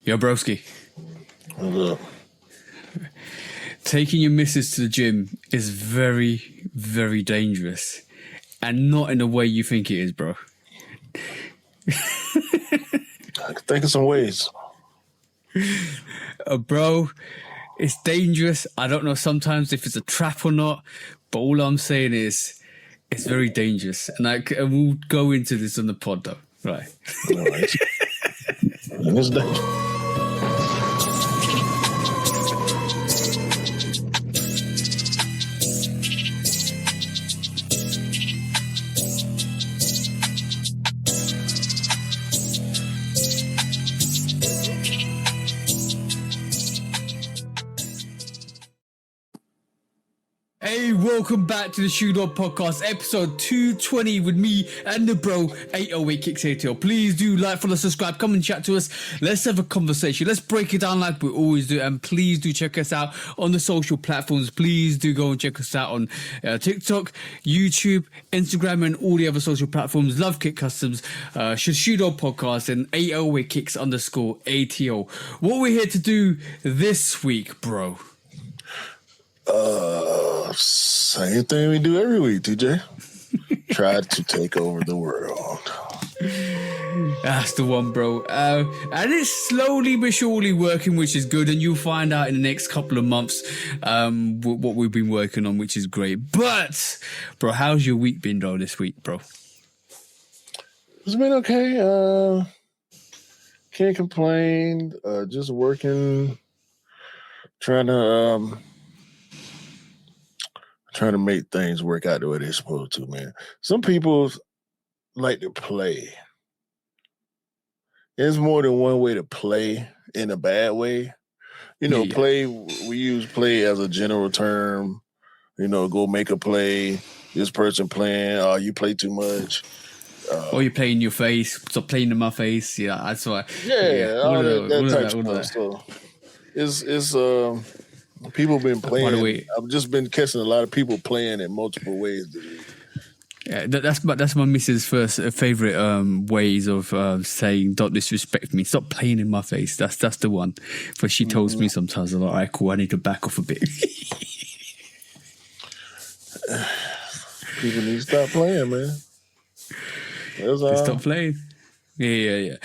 Yo, broski. What's up? Taking your missus to the gym is very, very dangerous. And not in the way you think it is, bro. I can think of some ways. Bro, it's dangerous. I don't know sometimes if it's a trap or not. But all I'm saying is it's very dangerous. And we'll go into this on the pod, though. Right. All right. And it's dangerous. Hey, welcome back to the Shoe Dog Podcast, episode 220 with me and the bro, 808 Kicks ATL. Please do like, follow, subscribe, come and chat to us. Let's have a conversation. Let's break it down like we always do. And please do check us out on the social platforms. Please do go and check us out on TikTok, YouTube, Instagram, and all the other social platforms. Love Kick Customs, Shoe Dog Podcast, and 808 Kicks _ATL. What we're here to do this week, bro? Same thing we do every week, TJ. Try to take over the world. That's the one, bro. And it's slowly but surely working, which is good. And you'll find out in the next couple of months what we've been working on, which is great. But, bro, how's your week been, though, this week, bro? It's been okay. Can't complain. Just working. Trying to make things work out the way they're supposed to, man. Some people like to play. There's more than one way to play in a bad way. Play, we use play as a general term. Go make a play. This person playing, you play too much. Or you play in your face. Stop playing in my face. Yeah, that's why. Yeah, all that type of stuff. It's people been playing. By the way, I've just been catching a lot of people playing in multiple ways. Yeah, that's my missus' first favorite ways of saying "don't disrespect me." Stop playing in my face. That's the one. But she tells me sometimes, "All right, cool. I need to back off a bit." People need to stop playing, man. Stop playing. Yeah.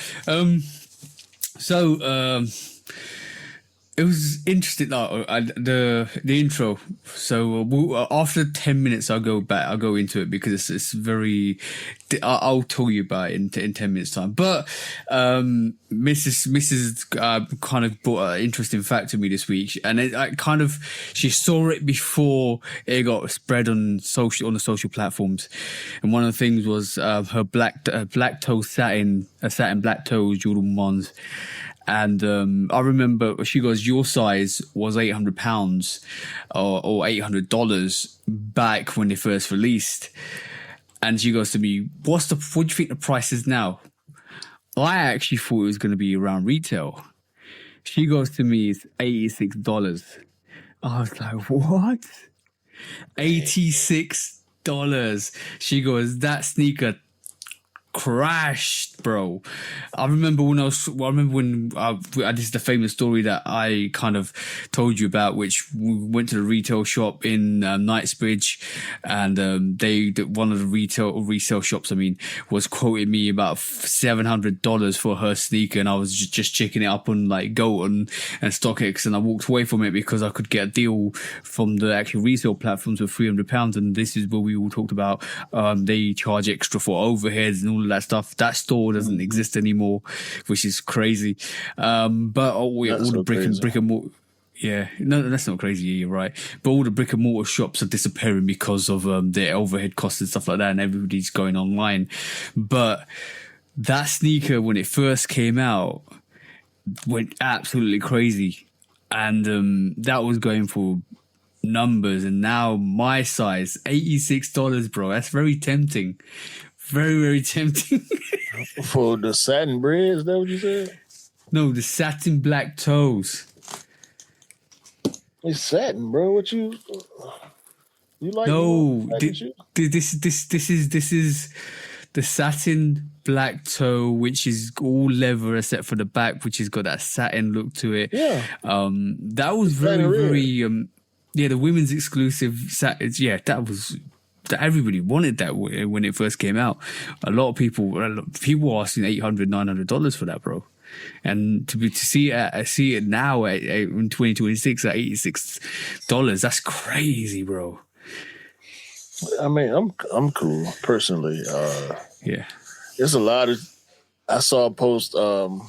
It was interesting. The intro. So after 10 minutes, I'll go into it because it's very. I'll tell you about it in 10 minutes time. But Mrs. Kind of brought an interesting fact to me this week, and she saw it before it got spread on the social platforms. And one of the things was her black toe satin black toe Jordan 1s. And I remember she goes, your size was £800 or $800 back when they first released. And she goes to me, what do you think the price is now? I actually thought it was going to be around retail. She goes to me, it's $86. I was like, what? $86. She goes, that sneaker crashed, bro. I remember when this is the famous story that I kind of told you about, which we went to the retail shop in Knightsbridge, and one of the resale shops, was quoting me about $700 for her sneaker, and I was just checking it up on like Goat and StockX, and I walked away from it because I could get a deal from the actual resale platforms for £300, and this is what we all talked about. They charge extra for overheads and all of that stuff. That store doesn't exist anymore, which is crazy. But all the brick and mortar. Yeah, no, that's not crazy. You're right. But all the brick and mortar shops are disappearing because of their overhead costs and stuff like that, and everybody's going online. But that sneaker, when it first came out, went absolutely crazy, and that was going for numbers. And now my size, $86, bro. That's very tempting. Very, very tempting. For the satin bread, is that what you said? No, the satin black toes. It's satin, bro. What you like? No, this is the satin black toe, which is all leather except for the back, which has got that satin look to it. Yeah. That was very the women's exclusive satin. Yeah, that everybody wanted that when it first came out. A lot of people were asking $800, $900 for that, bro. And to see it now in 2026 at $86, that's crazy, bro. I mean, I'm cool personally. Yeah, there's a lot of. I saw a post from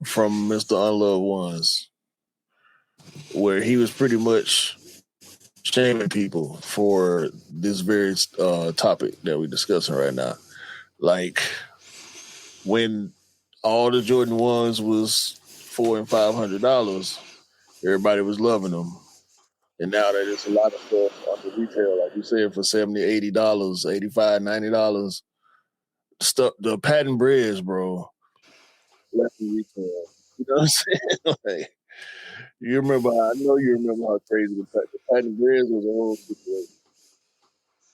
Mr. Unloved Ones where he was pretty much shaming people for this very topic that we're discussing right now. Like when all the Jordan 1s was $400 and $500, everybody was loving them. And now that there's a lot of stuff on the retail, like you said, for $70, $80, $85, $90. Stuff, the patent breads, bro, left the retail. You know what I'm saying? Like, you remember, I know you remember how crazy the patent breads was a whole situation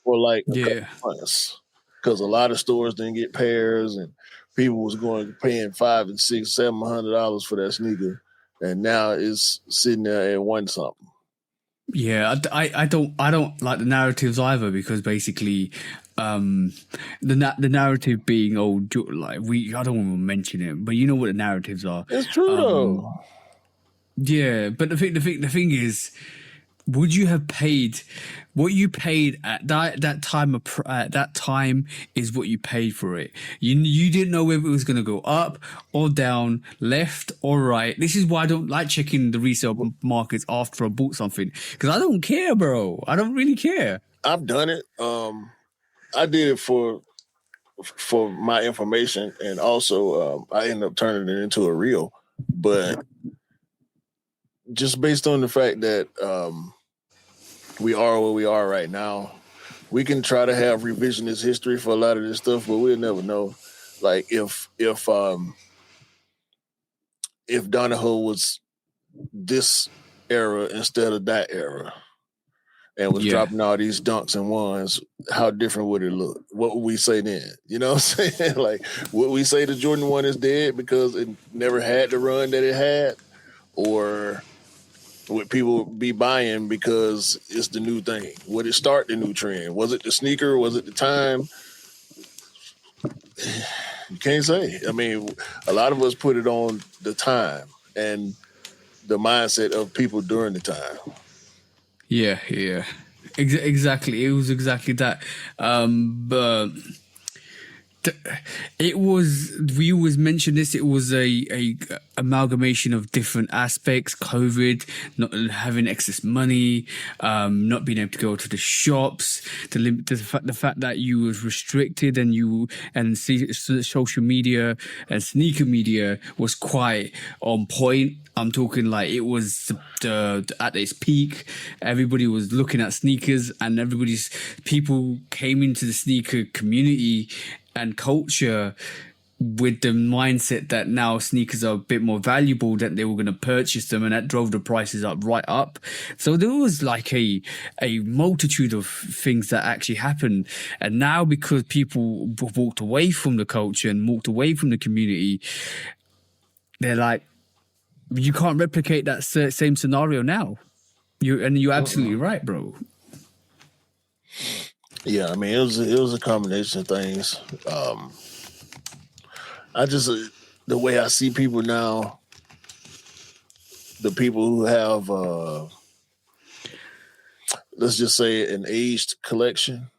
for like a couple months. Because a lot of stores didn't get pairs and people was paying $500 and $600, $700 for that sneaker. And now it's sitting there at one something. Yeah, I don't like the narratives either, because basically the narrative being I don't want to mention it, but you know what the narratives are. It's true though. Yeah, but the thing is, would you have paid what you paid at that time? At that time is what you paid for it. You didn't know whether it was going to go up or down, left or right. This is why I don't like checking the resale markets after I bought something, because I don't care, bro. I don't really care. I've done it. I did it for my information, and also I ended up turning it into a reel, but just based on the fact that we are where we are right now, we can try to have revisionist history for a lot of this stuff, but we'll never know. Like if Donahoe was this era instead of that era, and was dropping all these dunks and ones, how different would it look? What would we say then? You know what I'm saying? Like, would we say the Jordan 1 is dead because it never had the run that it had? Or would people be buying because it's the new thing? Would it start the new trend? Was it the sneaker? Was it the time? You can't say. I mean, a lot of us put it on the time and the mindset of people during the time. Yeah. Exactly. It was exactly that. But it was, we always mention this, it was a amalgamation of different aspects. COVID, not having excess money, not being able to go to the shops, the fact that you was restricted, and social media and sneaker media was quite on point. I'm talking like it was at its peak. Everybody was looking at sneakers, and people came into the sneaker community and culture with the mindset that now sneakers are a bit more valuable, that they were going to purchase them, and that drove the prices right up. So there was like a multitude of things that actually happened. And now, because people walked away from the culture and walked away from the community, they're like, you can't replicate that same scenario now. You're absolutely right, bro. Yeah, I mean, it was a combination of things. I just the way I see people now, the people who have let's just say an aged collection.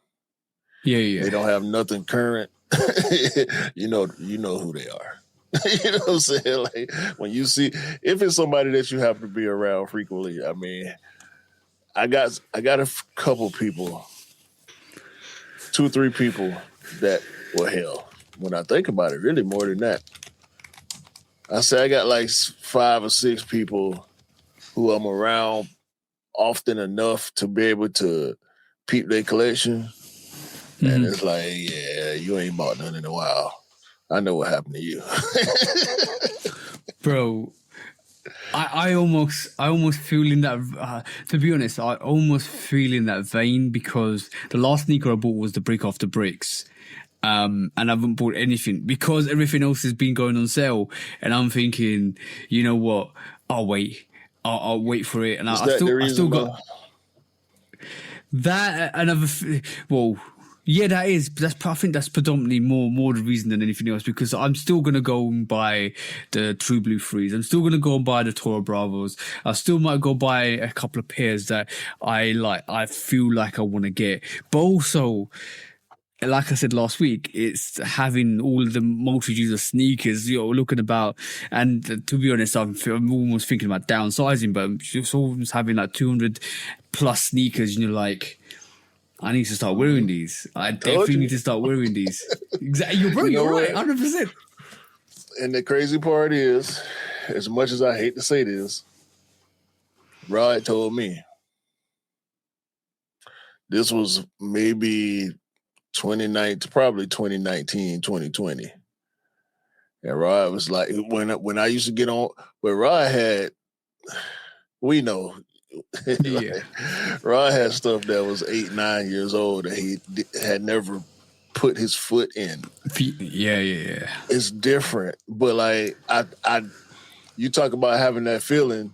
Yeah. They don't have nothing current. you know who they are. You know what I'm saying? Like, when you see, if it's somebody that you happen to be around frequently, I mean, I got a couple people, 2 or 3 people that, well, hell, when I think about it, really more than that. I say I got like 5 or 6 people who I'm around often enough to be able to peep their collection. Mm-hmm. And it's like, yeah, you ain't bought none in a while. I know what happened to you. Bro, I almost feel in that, to be honest, I almost feel in that vein, because the last sneaker I bought was the Brick Off the Bricks. and I haven't bought anything because everything else has been going on sale. And I'm thinking, you know what? I'll wait. I'll wait for it. And Is that the reason? I still got that. Well, yeah, that is. But I think that's predominantly more the reason than anything else, because I'm still gonna go and buy the True Blue 3s. I'm still gonna go and buy the Toro Bravos. I still might go buy a couple of pairs that I like. I feel like I want to get, but also, like I said last week, it's having all of the multitudes of sneakers, looking about. And to be honest, I'm almost thinking about downsizing, but just almost having like 200 plus sneakers, and you're like, I need to start wearing these. I definitely need to start wearing these. Exactly. You're right, 100%. And the crazy part is, as much as I hate to say this, Rod told me this was maybe 2019, 2020. And Rod was like, when I used to get on, where Rod had, we know, Yeah. Rod had stuff that was 8, 9 years old that he had never put his foot in. Yeah. It's different, but like you talk about having that feeling.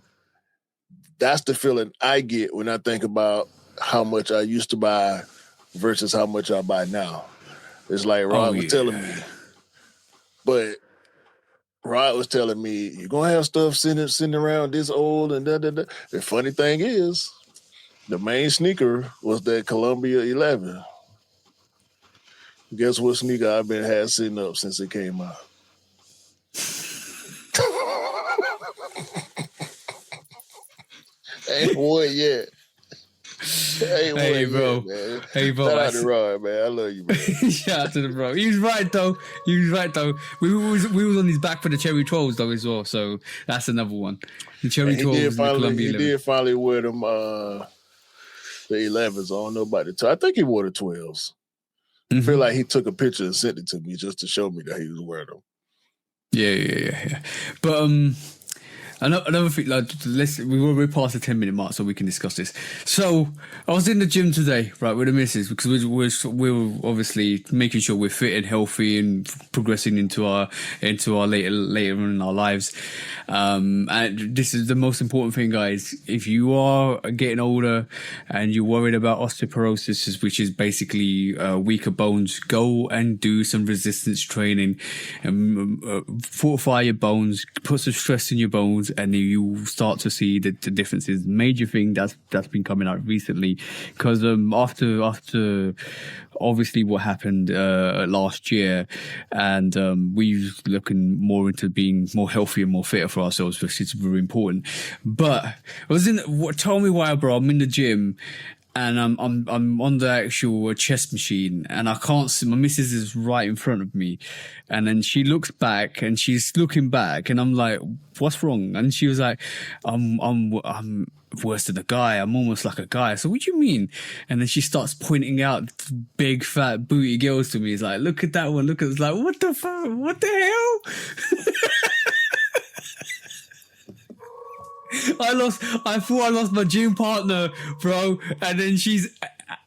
That's the feeling I get when I think about how much I used to buy versus how much I buy now. It's like Rod was telling me, but Rod was telling me, you're going to have stuff sitting around this old and da. The funny thing is, the main sneaker was that Columbia 11. Guess what sneaker I've been had sitting up since it came out? Ain't one yet. Hey, bro. Man. Hey, bro. Shout out to Rod, man. I love you, man. Shout out to the bro. He was right, though. We was on his back for the Cherry 12s, though, as well. So that's another one. The Cherry 12s and the Columbia 11. He did finally wear them, the 11s. I don't know about the 12s. I think he wore the 12s. I feel like he took a picture and sent it to me just to show me that he was wearing them. Yeah. But another thing, like, we're past the 10-minute mark, so we can discuss this. So I was in the gym today, right, with the missus, because we're obviously making sure we're fit and healthy and progressing into our later in our lives. And this is the most important thing, guys. If you are getting older and you're worried about osteoporosis, which is basically weaker bones, go and do some resistance training and fortify your bones, put some stress in your bones, and you start to see the differences. Major thing that's been coming out recently, because after obviously what happened last year, and we're looking more into being more healthy and more fitter for ourselves, which is very important. But tell me why, bro. I'm in the gym, and I'm on the actual chest machine, and I can't see. My missus is right in front of me, and then she looks back, and she's looking back, and I'm like, "What's wrong?" And she was like, "I'm worse than a guy. I'm almost like a guy." So what do you mean? And then she starts pointing out big fat booty girls to me. It's like, "Look at that one. Look at." It's like, "What the fuck? What the hell?" I thought I lost my gym partner, bro, and then she's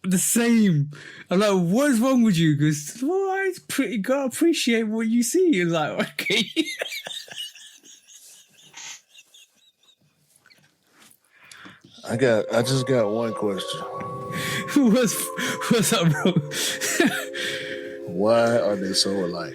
the same. I'm like, what's wrong with you? Because, well, I gotta appreciate what you see. It's like, okay. I just got one question. What's up, bro? Why are they so alike?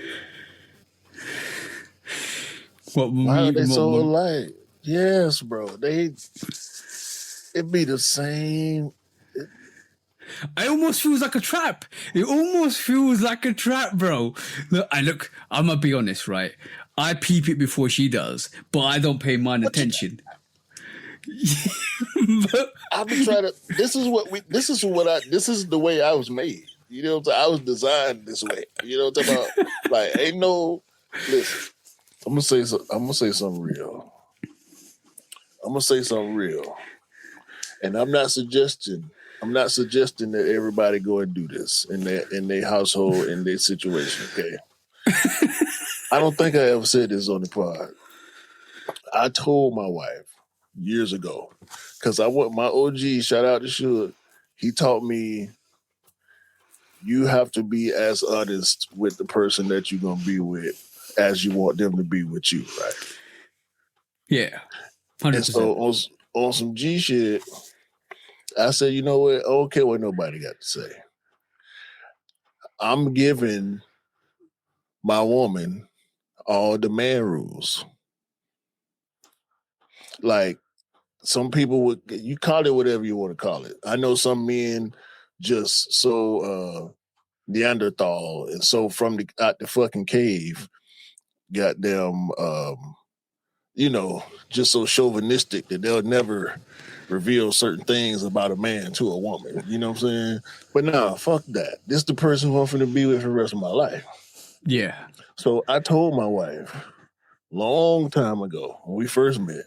Why are they so alike? Yes, bro. It be the same. It almost feels like a trap. It almost feels like a trap, bro. Look, I'm gonna be honest, right? I peep it before she does, but I don't pay mine attention. I've been trying to. This is the way I was made. You know what I'm saying? I was designed this way. You know what I'm talking about? Like, ain't no. Listen, I'm gonna say something real. And I'm not suggesting that everybody go and do this in their household, in their situation, okay? I don't think I ever said this on the pod. I told my wife years ago, because I want my OG, shout out to Suge, he taught me you have to be as honest with the person that you're gonna be with as you want them to be with you, right? Yeah, 100%. And so on some G shit, I said, you know what? I don't care what nobody got to say. I'm giving my woman all the man rules. Like, some people would, you call it whatever you want to call it. I know some men just so Neanderthal and so from out the fucking cave, got them, just so chauvinistic that they'll never reveal certain things about a man to a woman. You know what I'm saying? But nah, fuck that. This is the person who I'm finna be with for the rest of my life. Yeah. So I told my wife long time ago when we first met,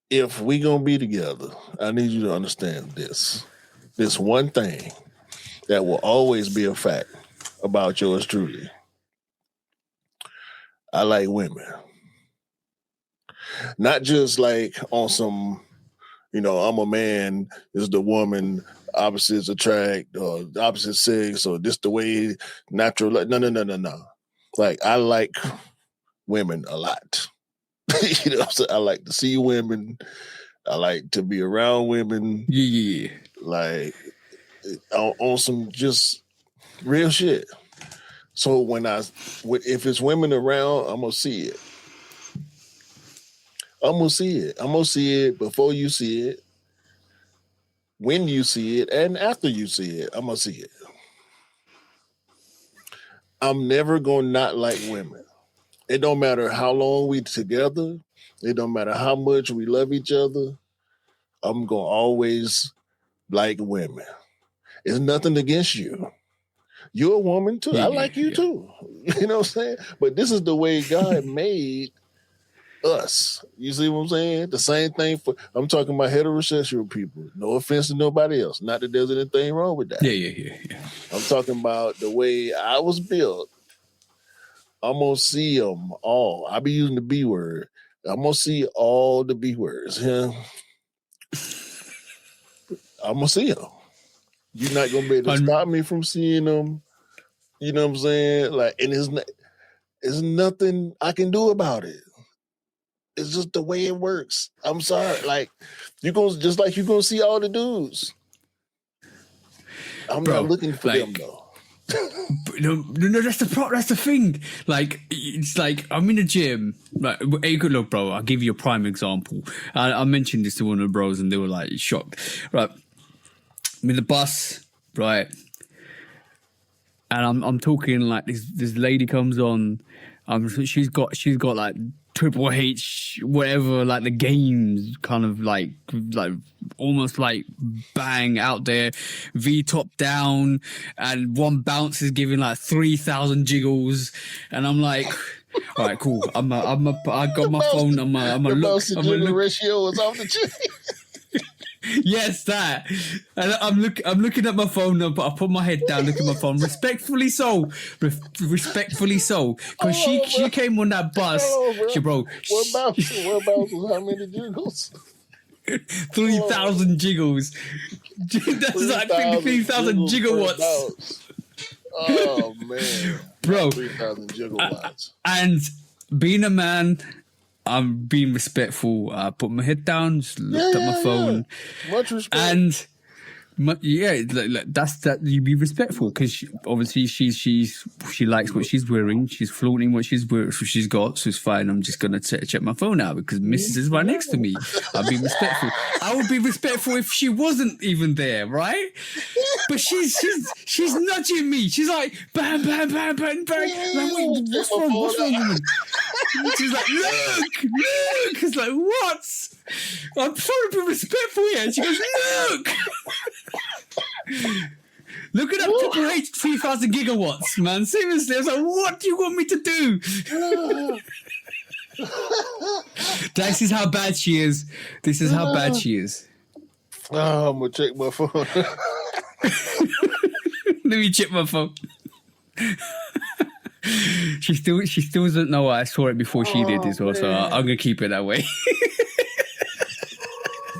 if we gonna be together, I need you to understand this one thing that will always be a fact about yours truly. I like women. Not just like on some, I'm a man, this is the woman, opposites attract, or the opposite sex, or this the way natural. No. Like, I like women a lot. You know what I'm saying? I like to see women. I like to be around women. Yeah. Like, on some just real shit. So if it's women around, I'm gonna see it. I'm gonna see it. I'm gonna see it before you see it, when you see it, and after you see it. I'm gonna see it. I'm never gonna not like women. It don't matter how long we together. It don't matter how much we love each other. I'm gonna always like women. It's nothing against you. You're a woman too. I like you too. You know what I'm saying? But this is the way God made us. You see what I'm saying? The same thing I'm talking about heterosexual people. No offense to nobody else. Not that there's anything wrong with that. Yeah. I'm talking about the way I was built. I'm going to see them all. I be using the B word. I'm going to see all the B words. Yeah. I'm going to see them. You're not going to be able to stop me from seeing them. You know what I'm saying? Like, and there's nothing I can do about it. It's just the way it works. I'm sorry. Like, you're going to see all the dudes. I'm not looking for them though. No, that's the thing. Like, it's like I'm in a gym. Like, hey, good look, bro. I'll give you a prime example. I mentioned this to one of the bros, and they were like shocked. Right, I'm in the bus, right, and I'm talking like this lady comes on. She's got like Triple H, whatever, like the games, kind of like almost like bang out there, V top down, and one bounce is giving like 3,000 jiggles, and I'm like, all right, cool. I got my phone. I'm a look. Ratio is off the chain. Yes, that. And I'm looking at my phone. I put my head down, look at my phone. Respectfully so. Because she came on that bus. What bounce was how many jiggles? 3,000 jiggles. That's like 3,000 gigawatts. Oh, man. Bro. 3,000 gigawatts. And being a man, I'm being respectful. I put my head down, just looked at my phone. Much respect. And that's that. You be respectful because obviously she likes what she's wearing. She's flaunting what she's got, so it's fine. I'm just gonna check my phone out because Mrs. is right next to me. I'll be respectful. I would be respectful if she wasn't even there, right? But she's nudging me. She's like bam, bam, bam, bam, bam. Like, wait, what's wrong, woman? She's like, look. It's like, what? I'm trying to be respectful here. And she goes, look. Look at that Triple H 3,000 gigawatts, man. Seriously, I was like, what do you want me to do? This is how bad she is. Oh, I'm gonna check my phone. Let me check my phone. She still doesn't know I saw it before she did as well, so I'm gonna keep it that way.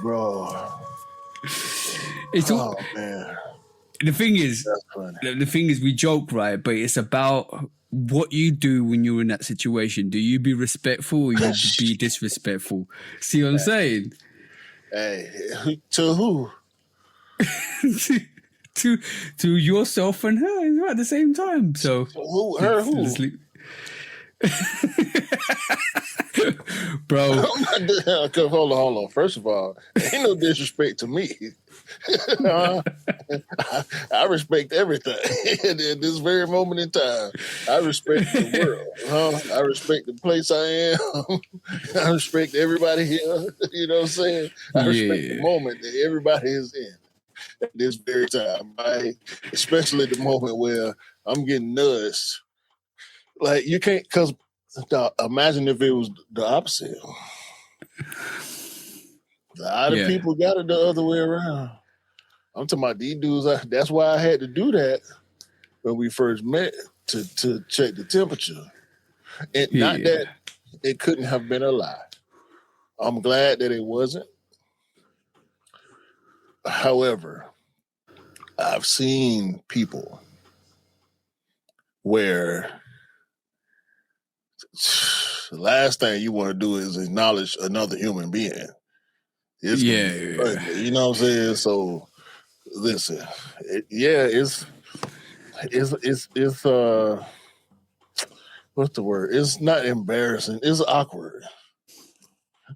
Bro. It's man. the thing is, That's funny. the thing is, we joke, right? But it's about what you do when you're in that situation. Do you be respectful or you be disrespectful? See what I'm saying? Hey, to who? to yourself and her at the same time. So Who? Her? Who? Bro, hold on. First of all, ain't no disrespect to me. I respect everything at this very moment in time. I respect the world. I respect the place I am. I respect everybody here. You know what I'm saying? I respect the moment that everybody is in at this very time, right? Especially the moment where I'm getting nudged. Like, you can't, because imagine if it was the opposite. A lot of people got it the other way around. I'm talking about these dudes. That's why I had to do that when we first met, to check the temperature. And not that it couldn't have been a lie. I'm glad that it wasn't. However, I've seen people where the last thing you want to do is acknowledge another human being. It's you know what I'm saying? So listen, it's what's the word? It's not embarrassing. It's awkward.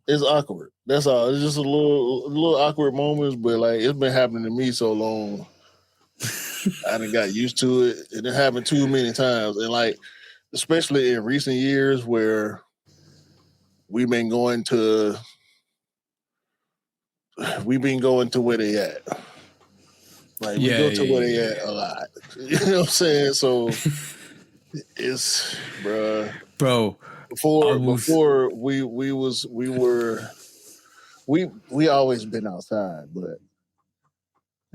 It's awkward. That's all. It's just a little awkward moments, but like, it's been happening to me so long. I done got used to it. It happened too many times, and like, especially in recent years where we've been going to where they at. Like, we go to where they at a lot. You know what I'm saying? So it's, bro. Before we always been outside, but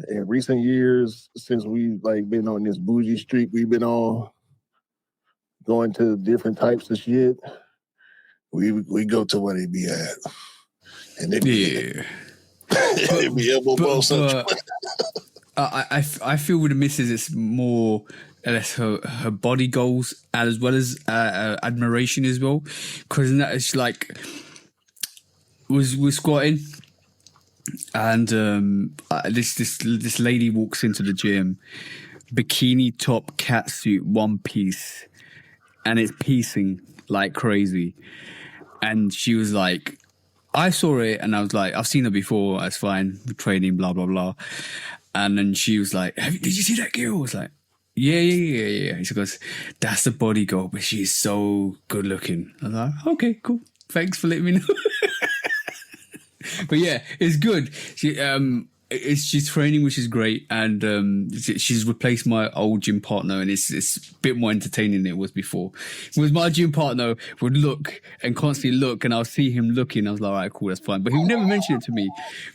in recent years, since we like been on this bougie streak we've been on, going to different types of shit, we go to where they be at, and they be they be elbow both. I feel with the missus, it's more or less her body goals as well as admiration as well, because it's like we're squatting, and this lady walks into the gym, bikini top, catsuit, one piece, and it's piecing like crazy, and she was like, I saw it and I was like, I've seen her before, that's fine, we're training, blah blah blah. And then she was like, did you see that girl? I was like, yeah. She goes, that's the body goal, but she's so good looking. I was like, okay, cool. Thanks for letting me know. But yeah, it's good. She's training, which is great, and she's replaced my old gym partner, and it's a bit more entertaining than it was before. With my gym partner would look and constantly look, and I'll see him looking. I was like, all right, cool, that's fine. But he would never mention it to me.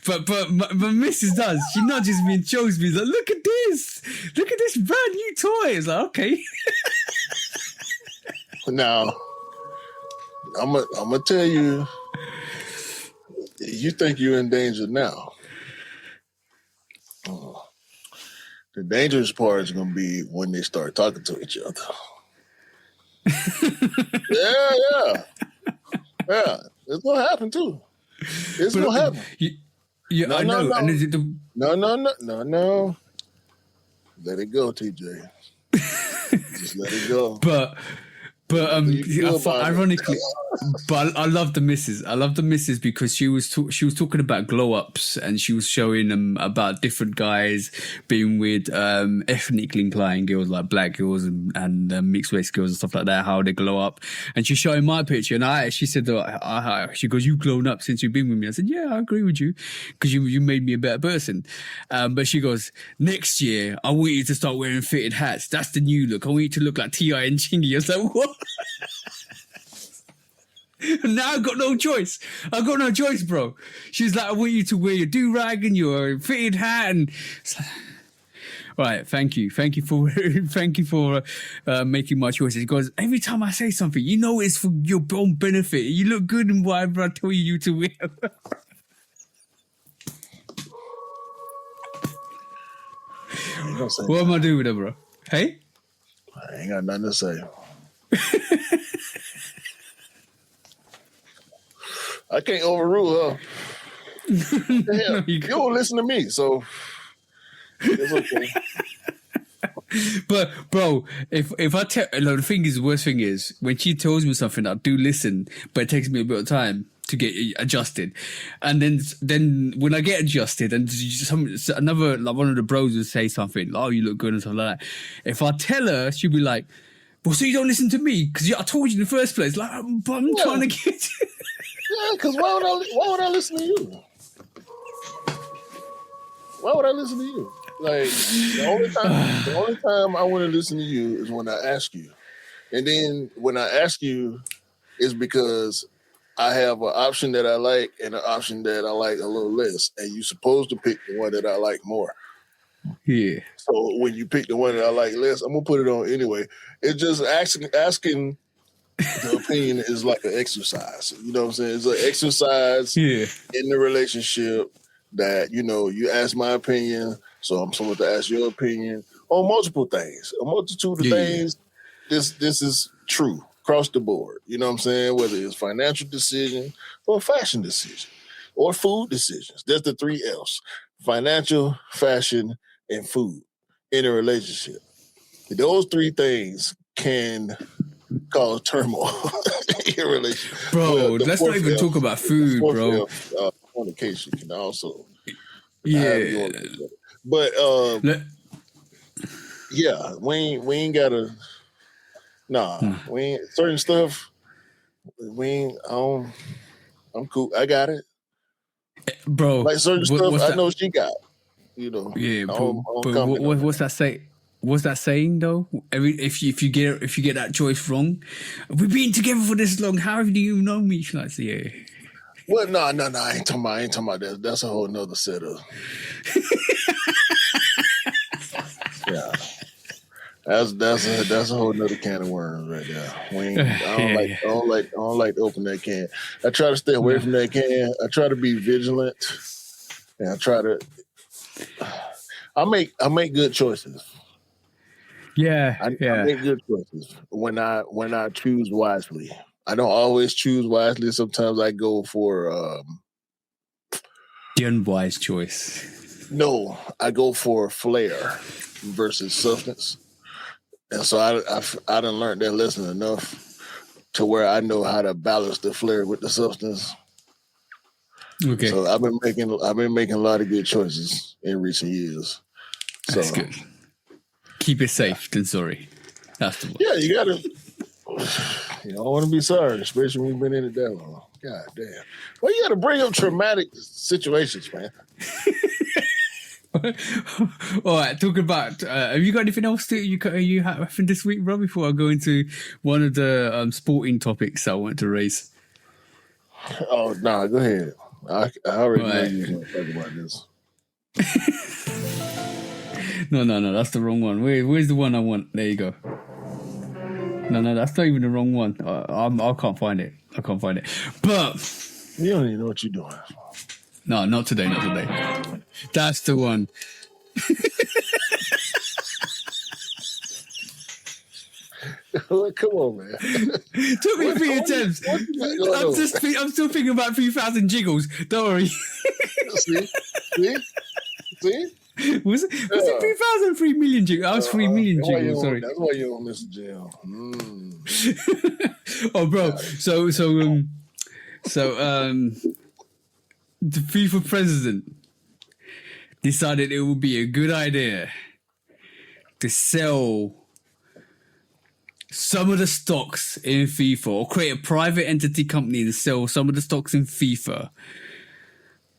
But Mrs. does. She nudges me and shows me. He's like, look at this brand new toy. It's like, okay. Now, I'm gonna tell you. You think you're in danger now. The dangerous part is going to be when they start talking to each other. Yeah. It's going to happen too. It's going to happen. I know. No. Let it go, TJ. Just let it go. But ironically, but I love the missus. I love the missus because she was talking about glow ups, and she was showing them about different guys being with ethnically inclined girls, like black girls and mixed race girls and stuff like that, how they glow up. And she's showing my picture, and she said, she goes, you've grown up since you've been with me. I said, yeah, I agree with you, because you made me a better person. But she goes, next year I want you to start wearing fitted hats. That's the new look. I want you to look like T.I. and Chingy. I was like, what? Now I've got no choice. Bro. She's like, I want you to wear your do-rag and your fitted hat, and it's like, all right, thank you for making my choices. Because every time I say something, you know it's for your own benefit. You look good in whatever I tell you to wear. ain't gonna say What that. am I doing with her, bro? Hey? I ain't got nothing to say. I can't overrule her. Hell, No, you don't listen to me, so it's okay. But bro, if I tell, like, the worst thing is when she tells me something, I do listen, but it takes me a bit of time to get adjusted, and then when I get adjusted, and another like one of the bros will say something, oh, you look good and stuff like that. If I tell her, she'll be like, well, so you don't listen to me because I told you in the first place. Like, but I'm trying to get. Yeah, because why would I listen to you? Why would I listen to you? Like the only time I want to listen to you is when I ask you, and then when I ask you, is because I have an option that I like and an option that I like a little less, and you're supposed to pick the one that I like more. Yeah. So when you pick the one that I like less, I'm gonna put it on anyway. It's just asking the opinion is like an exercise. You know what I'm saying? It's an exercise in the relationship that, you ask my opinion, so I'm supposed to ask your opinion on multiple things. A multitude of things. This is true across the board. You know what I'm saying? Whether it's financial decision or fashion decision or food decisions. That's the 3 F's. Financial, fashion, and food in a relationship. Those 3 things can cause turmoil in a relationship. Bro, let's not even talk about food, bro. Fornication can also. Yeah. But yeah, we ain't gotta. Nah, we ain't certain stuff. We ain't. I'm cool. I got it, bro. like certain stuff. I know she got. Yeah, bro. But what's that say? What's that saying though? If you get that choice wrong, we've been together for this long. How do you know me? Like, yeah. Well, no. I ain't talking about that. That's a whole nother set of. Yeah, that's a whole nother can of worms right there. I don't like to open that can. I try to stay away from that can. I try to be vigilant, and I try to. I make good choices. Yeah, I make good choices when I choose wisely. I don't always choose wisely. Sometimes I go for the unwise choice. No, I go for flair versus substance, and so I done learned that lesson enough to where I know how to balance the flair with the substance. Okay. So I've been making a lot of good choices in recent years. That's good. Keep it safe, then sorry. That's the one. Yeah, you gotta. You don't want to be sorry, especially when you've been in it that long. God damn. Well, you got to bring up traumatic situations, man. All right, talk about. Have you got anything else that you happened this week, bro? Before I go into one of the sporting topics I want to raise. Oh no, go ahead. I already know you was going to talk about this. No, that's the wrong one. Where's the one I want? There you go. No, that's not even the wrong one. I can't find it. But you don't even know what you're doing. No, not today. That's the one. Come on, man. Took me 3 attempts. I'm still thinking about a few thousand jiggles. Don't worry. See? Was it 3,000, 3 million jiggles? I was 3 million jiggles. Sorry. That's why you don't miss the jail. Oh, bro. So the FIFA president decided it would be a good idea to sell some of the stocks in FIFA, or create a private entity company to sell some of the stocks in FIFA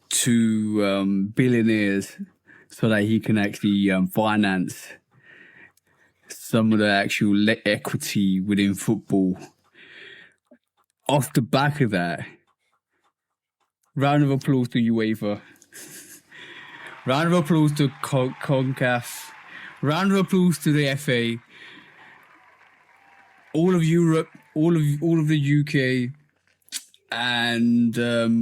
to billionaires, so that he can actually finance some of the actual equity within football. Off the back of that, round of applause to UEFA. Round of applause to CONCACAF. Round of applause to the FA. All of Europe, all of the UK, and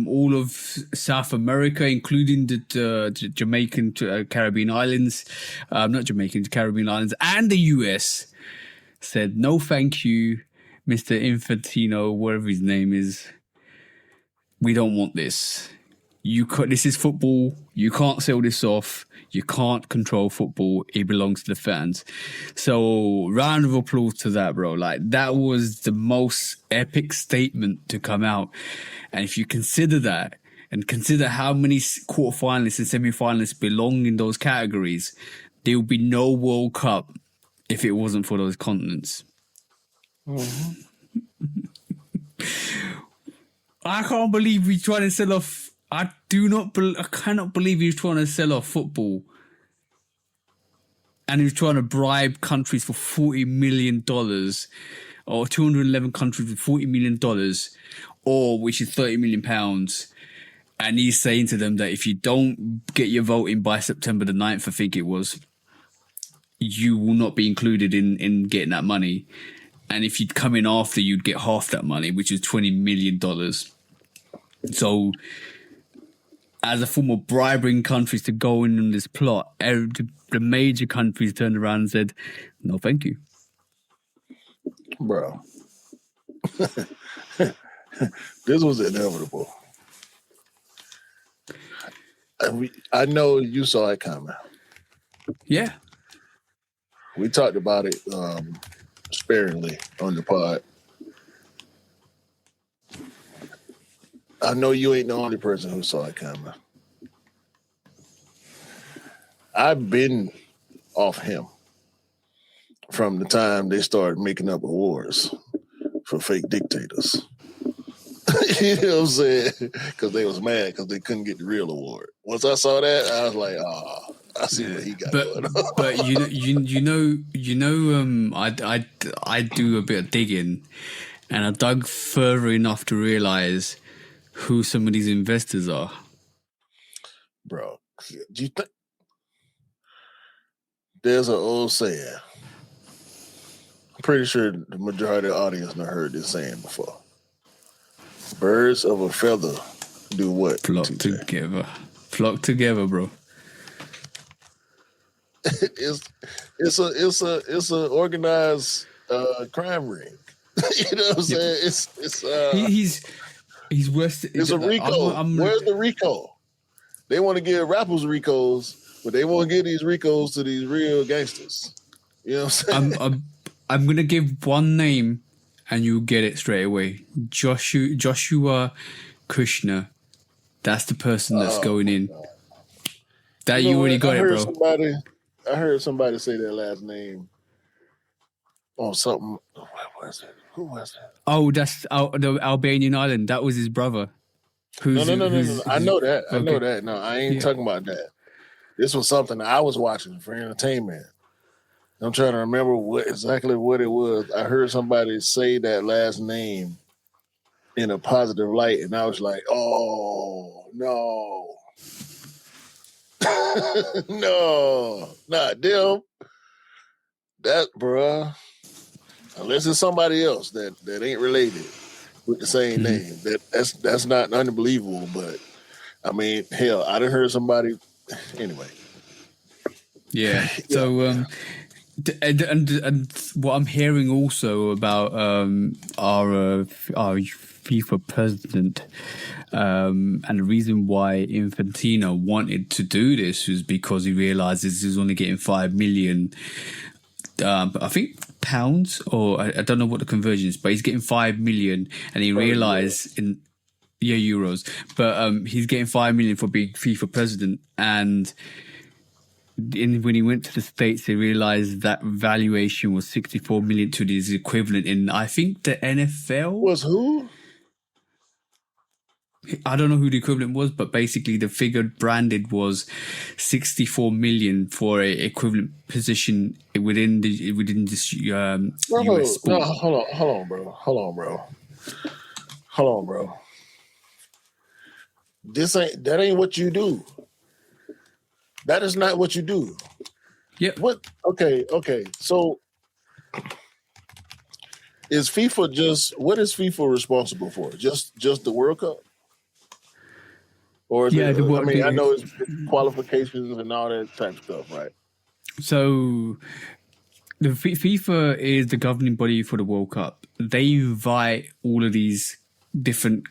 all of South America, including the Jamaican Caribbean islands, not Jamaican, Caribbean islands, and the US, said no, thank you, Mr. Infantino, whatever his name is. We don't want this. This is football. You can't sell this off. You can't control football. It belongs to the fans. So, round of applause to that, bro. Like, that was the most epic statement to come out. And if you consider that, and consider how many quarterfinalists and semi-finalists belong in those categories, there would be no World Cup if it wasn't for those continents. Mm-hmm. I can't believe we're trying to sell off. I cannot believe he's trying to sell off football, and he's trying to bribe countries for $40 million, or 211 countries with $40 million, or which is £30 million. And he's saying to them that if you don't get your vote in by September the 9th, I think it was, you will not be included in getting that money. And if you'd come in after, you'd get half that money, which is $20 million. So, as a form of bribing countries to go in on this plot, the major countries turned around and said, no, thank you. Bro. This was inevitable. I know you saw it coming. Yeah. We talked about it sparingly on the pod. I know you ain't the only person who saw it coming. I've been off him from the time they started making up awards for fake dictators. You know what I'm saying? Because they was mad because they couldn't get the real award. Once I saw that, I was like, I see what he got going on. But I do a bit of digging, and I dug further enough to realize who some of these investors are. Bro, do you think there's an old saying? I'm pretty sure the majority of the audience have heard this saying before. Birds of a feather do what? Flock together. Flock together, bro. It's a organized crime ring. You know what I'm saying? He's worse. It's a RICO. Where's the RICO? They want to give rappers RICOs, but they won't give these RICOs to these real gangsters. You know what I'm saying? I'm gonna give one name, and you'll get it straight away. Joshua Kushner. That's the person that's going in. That you already got it, bro. I heard somebody say their last name on something. What was it? Who was it? Oh, that's the Albanian island. That was his brother. No. I know that. I know that. No, I ain't talking about that. This was something I was watching for entertainment. I'm trying to remember exactly what it was. I heard somebody say that last name in a positive light, and I was like, oh, no. No, not them. That, bruh. Unless it's somebody else that ain't related with the same name. That's not unbelievable, but I mean, hell, I done heard somebody anyway. Yeah. So and what I'm hearing also about our FIFA president, and the reason why Infantino wanted to do this was because he realizes he's only getting 5 million. I think pounds, or I don't know what the conversion is, but he's getting 5 million, and he realized euros. But he's getting 5 million for being FIFA president, and when he went to the States, he realized that valuation was 64 million to his equivalent in, I think, the NFL. Was who? I don't know who the equivalent was, but basically the figure branded was 64 million for a equivalent position within this US sport. No, hold on, bro. That ain't what you do. That is not what you do. Yeah. What? Okay. So Is FIFA just what is FIFA responsible for? Just the World Cup, or is it? I mean, I know it's qualifications and all that type of stuff, right? So the FIFA is the governing body for the World Cup. They invite all of these different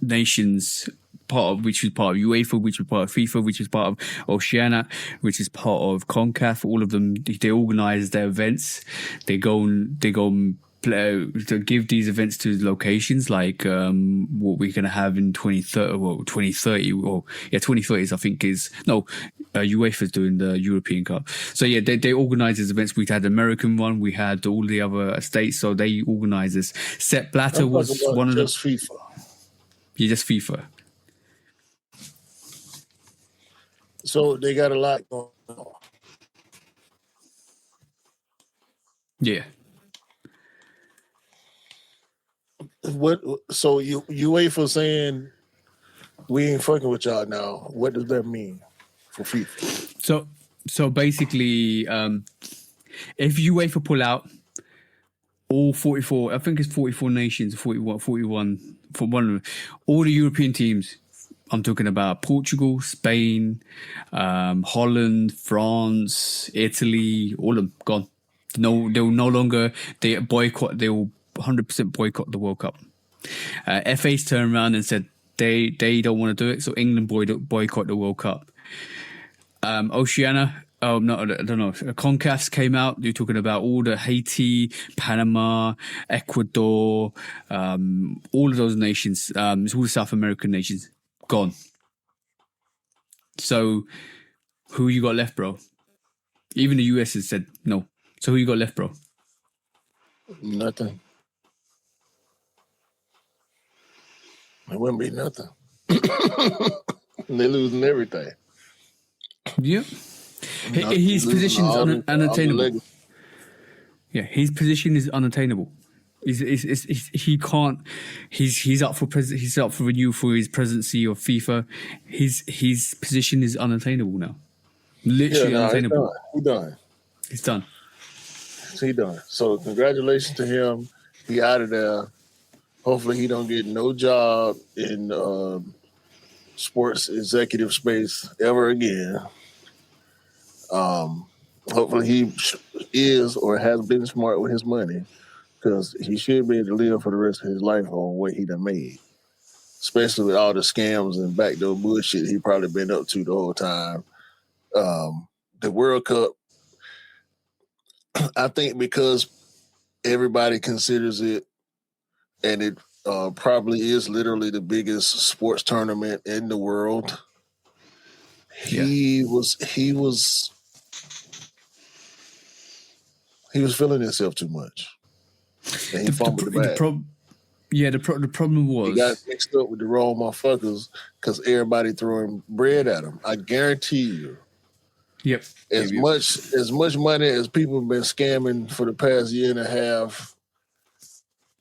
nations, which is part of UEFA, which is part of FIFA, which is part of Oceania, which is part of CONCACAF. All of them, they organize their events. They go and play, to give these events to locations like what we're going to have in 2030. Well, 2030, or 2030 I think is no. UEFA's doing the European Cup. So yeah, they organise these events. We had the American one, we had all the other states, so they organise this. Sepp Blatter was one of the... Just FIFA. Yeah, just FIFA. So they got a lot going on. Yeah. So UEFA saying we ain't fucking with y'all now. What does that mean for FIFA? So basically, if UEFA pull out, all 44, I think it's 44 nations, 41 for one of them, all the European teams, I'm talking about Portugal, Spain, Holland, France, Italy, all of them gone. No, they will no longer, they will 100% boycott the World Cup. FA's turned around and said they don't want to do it, so England boycott the World Cup. Oceania, I don't know. CONCACAF came out. You're talking about all the Haiti, Panama, Ecuador, all of those nations. It's all the South American nations gone. So who you got left, bro? Even the US has said no. So who you got left, bro? Nothing. It wouldn't be nothing. They're losing everything. Yeah. His position is unattainable. Yeah, his position is unattainable. He can't. He's up for He's up for renewal for his presidency of FIFA. His position is unattainable now. Literally unattainable. He's done. He's done. He done. So congratulations to him. He out of there. Hopefully he don't get no job in sports executive space ever again. Hopefully he is or has been smart with his money, because he should be able to live for the rest of his life on what he done made, especially with all the scams and backdoor bullshit he probably been up to the whole time. The World Cup, I think because everybody considers it, and it probably is literally the biggest sports tournament in the world. He was feeling himself too much, and he fumbled the bag. The problem was he got mixed up with the wrong motherfuckers because everybody throwing bread at him. I guarantee you. Yep. As much money as people have been scamming for the past year and a half,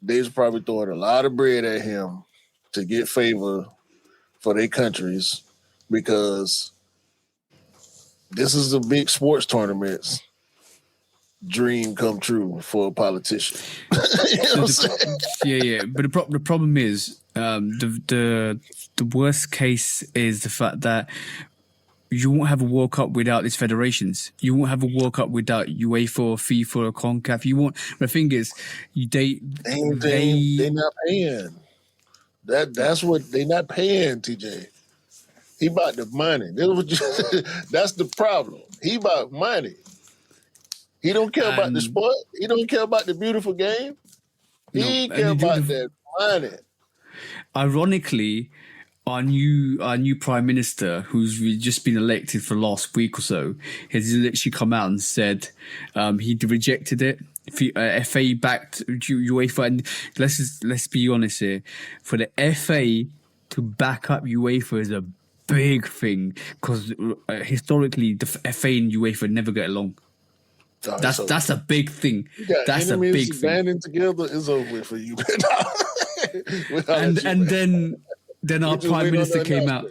they was probably throwing a lot of bread at him to get favor for their countries, because this is a big sports tournament's dream come true for a politician. You know what I'm saying? But the problem is the worst case is the fact that you won't have a World Cup without these federations. You won't have a World Cup without UEFA or FIFA or CONCACAF. You won't. The thing is, they're not paying. That's what they're not paying. TJ, he bought the money. That's the problem. He bought money. He don't care about the sport. He don't care about the beautiful game. He care about that money. Ironically, our new prime minister, who's just been elected for the last week or so, has literally come out and said he rejected it. FA backed UEFA, and let's be honest here. For the FA to back up UEFA is a big thing, because historically the FA and UEFA never get along. That's a big thing. That's a big thing. Banding together is over for you. and then our prime minister came out.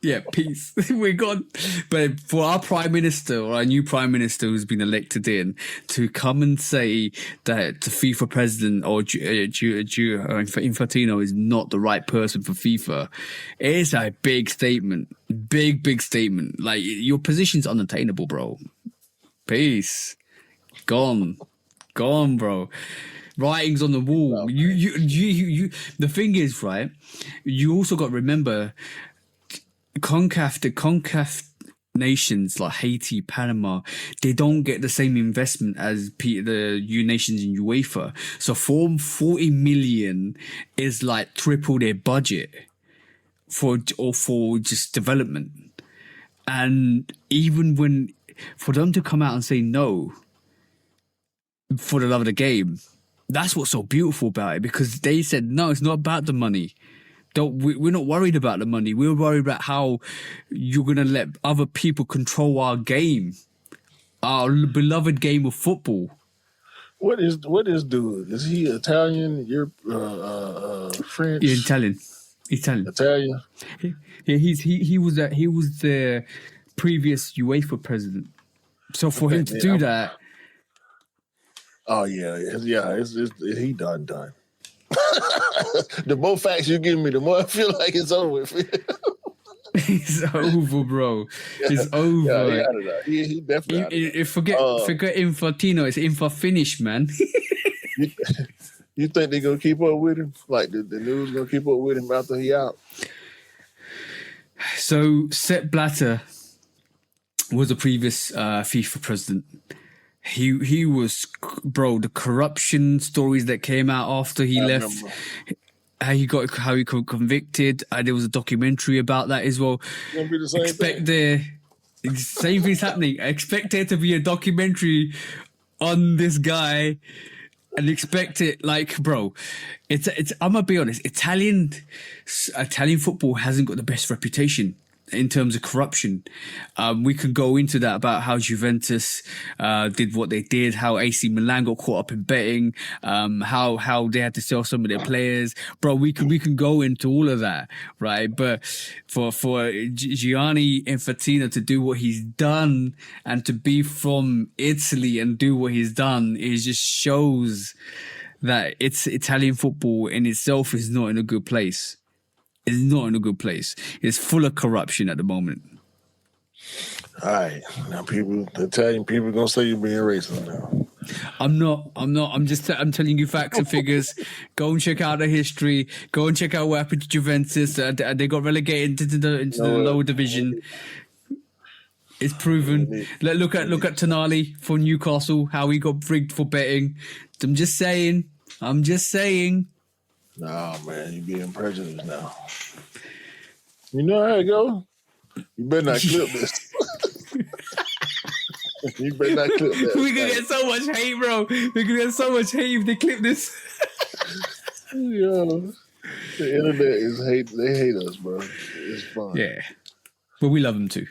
Yeah, peace. We're gone. But for our prime minister or our new prime minister who's been elected in to come and say that the FIFA president or Infantino is not the right person for FIFA, it is a big statement. Big statement. Like, your position's unattainable, bro. Peace. Gone, bro. Writings on the wall. You. The thing is, right? You also got to remember, the CONCACAF nations like Haiti, Panama, they don't get the same investment as the nations in UEFA. So 40 million is like triple their budget for just development. And even for them to come out and say no for the love of the game, that's what's so beautiful about it, because they said no, it's not about the money. We're not worried about the money. We're worried about how you're going to let other people control our game, our beloved game of football. What is dude? Is he Italian? You're French? Yeah, Italian. Italian. He was the previous UEFA president. So for him to do that. Oh yeah. He done. The more facts you give me, the more I feel like it's over. It's over, bro. It's over. Yeah, he definitely. Forget Infantino. It's Infa finish, man. You think they're gonna keep up with him? Like the news gonna keep up with him after he out? So Sepp Blatter was the previous FIFA president. He was, bro, the corruption stories that came out after he left, how he got convicted. There was a documentary about that as well. It's gonna be the same thing. Same thing's happening. Expect there to be a documentary on this guy, and expect it, like, bro, it's. I'm gonna be honest. Italian football hasn't got the best reputation in terms of corruption. We can go into that about how Juventus did what they did, how AC Milan got caught up in betting, how they had to sell some of their players. Bro, we can go into all of that, right? But for Gianni Infantino to do what he's done and to be from Italy and do what he's done, it just shows that Italian football in itself is not in a good place. It's not in a good place. It's full of corruption at the moment. All right. Now Italian people gonna say you're being racist now. I'm not. I'm telling you facts and figures. Go and check out the history. Go and check out what happened to Juventus. They got relegated into the lower division. It's proven. Look at Tonali for Newcastle, how he got rigged for betting. I'm just saying. Nah, man, you being prejudiced now. You know how it go? You better not clip this. You better not clip that. We're gonna get so much hate, bro. We're gonna get so much hate if they clip this. Yo, the internet is hate. They hate us, bro. It's fun. Yeah, but we love them too.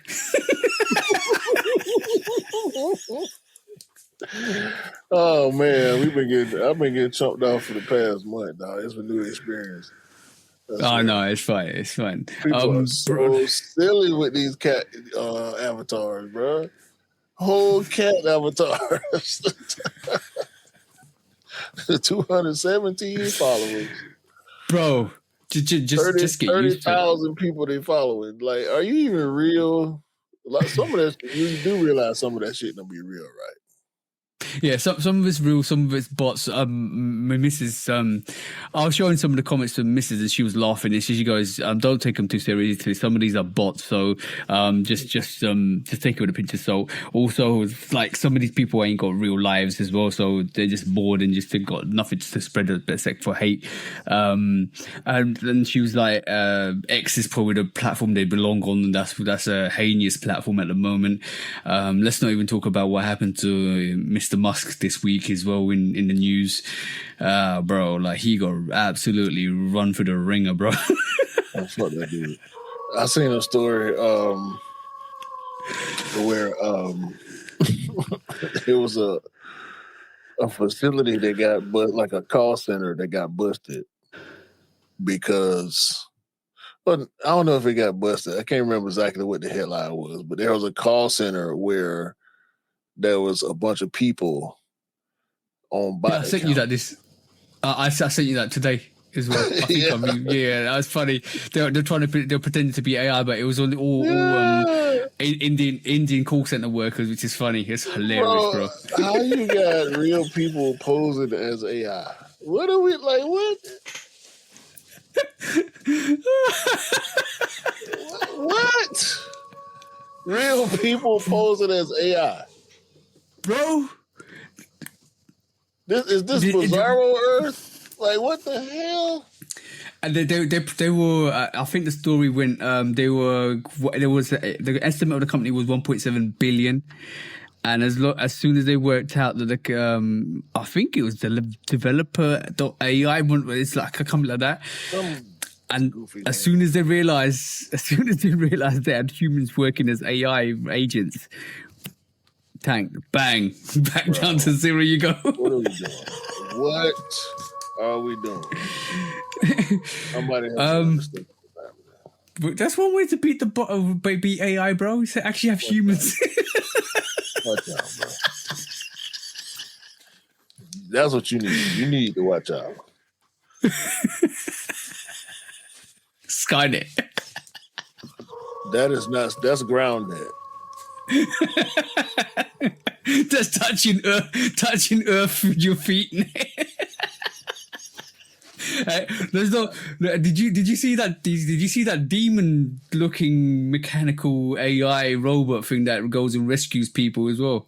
Oh man, I've been getting chopped off for the past month, dog. It's a new experience. No, it's fine. People are so silly with these cat avatars, bro. Whole cat avatars. 217 followers, bro. Just get 30,000 people they following. Like, are you even real? Like, some of that, you do realize some of that shit don't be real, right? Yeah, some of it's real, some of it's bots. My missus, I was showing some of the comments to Mrs. and she was laughing and she goes, "Don't take them too seriously. Some of these are bots, so just take it with a pinch of salt." Also, like, some of these people ain't got real lives as well, so they're just bored and just got nothing to spread except for hate. And then she was like, "X is probably the platform they belong on, and that's a heinous platform at the moment." Let's not even talk about what happened to Mr. Musk this week as well in the news. Bro, like, he got absolutely run through the ringer, bro. Oh, fuck that dude. I seen a story where it was a facility that got like a call center that got busted because But I don't know if it got busted. I can't remember exactly what the headline was, but there was a call center where there was a bunch of people on bot Yeah, I sent you account. that. I sent you that today as well. I think Yeah. I mean, yeah, that was funny. They're pretending to be AI, but it was all Yeah. Indian call center workers, which is funny. It's hilarious, bro. How you got real people posing as AI? What are we like? What? What? Real people posing as AI? Bro, Is this Bizarro Earth? Like, what the hell? and they were. I think the story went. The estimate of the company was 1.7 billion, and as soon as they worked out that I think it was the developer.ai, it's like a company like that. And as soon as they realized they had humans working as AI agents, tank, bang, back down to zero you go. What are we doing? Somebody has to But that's one way to beat beat AI, bro. Is to actually have humans. Watch out, bro. That's what you need. You need to watch out. Skynet. That's grounded. That's touching Earth with your feet. There's no. Did you see that? Did you see that demon-looking mechanical AI robot thing that goes and rescues people as well?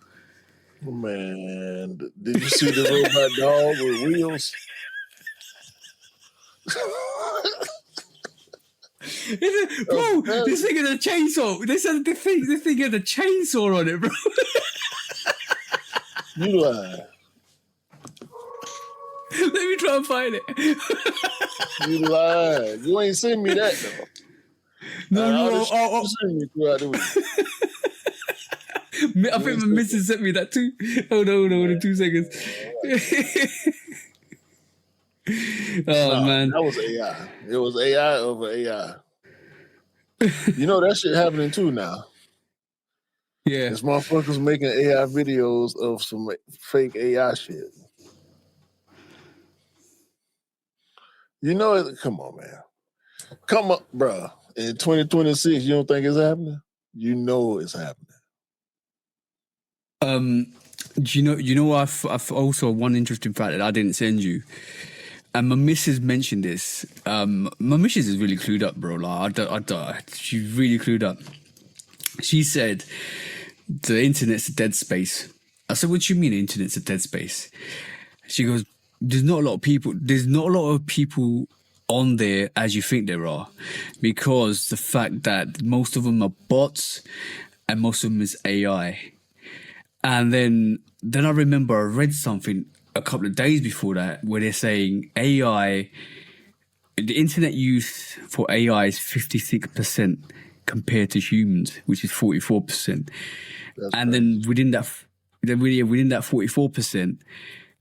Man, did you see the robot dog with wheels? Bro, this thing had a chainsaw. This thing had a chainsaw on it, bro. You lie. Let me try and find it. You lied. You ain't send me that though. No, send me throughout the week. I think my missus sent me that too. Hold on, 2 seconds. Man, that was AI. It was AI over AI. You know that shit happening too now. Yeah, this motherfuckers making AI videos of some fake AI shit. You know it. Come on, man. Come on, bro. In 2026, you don't think it's happening? You know it's happening. Do you know I've also one interesting fact that I didn't send you, and my missus mentioned this. My missus is really clued up, bro. Like she's really clued up. She said the internet's a dead space. I said, what do you mean the internet's a dead space? She goes, there's not a lot of people on there as you think there are, because the fact that most of them are bots and most of them is AI. And then I remember I read something a couple of days before that where they're saying AI, the internet use for AI is 56% compared to humans, which is 44%. And then within that 44%,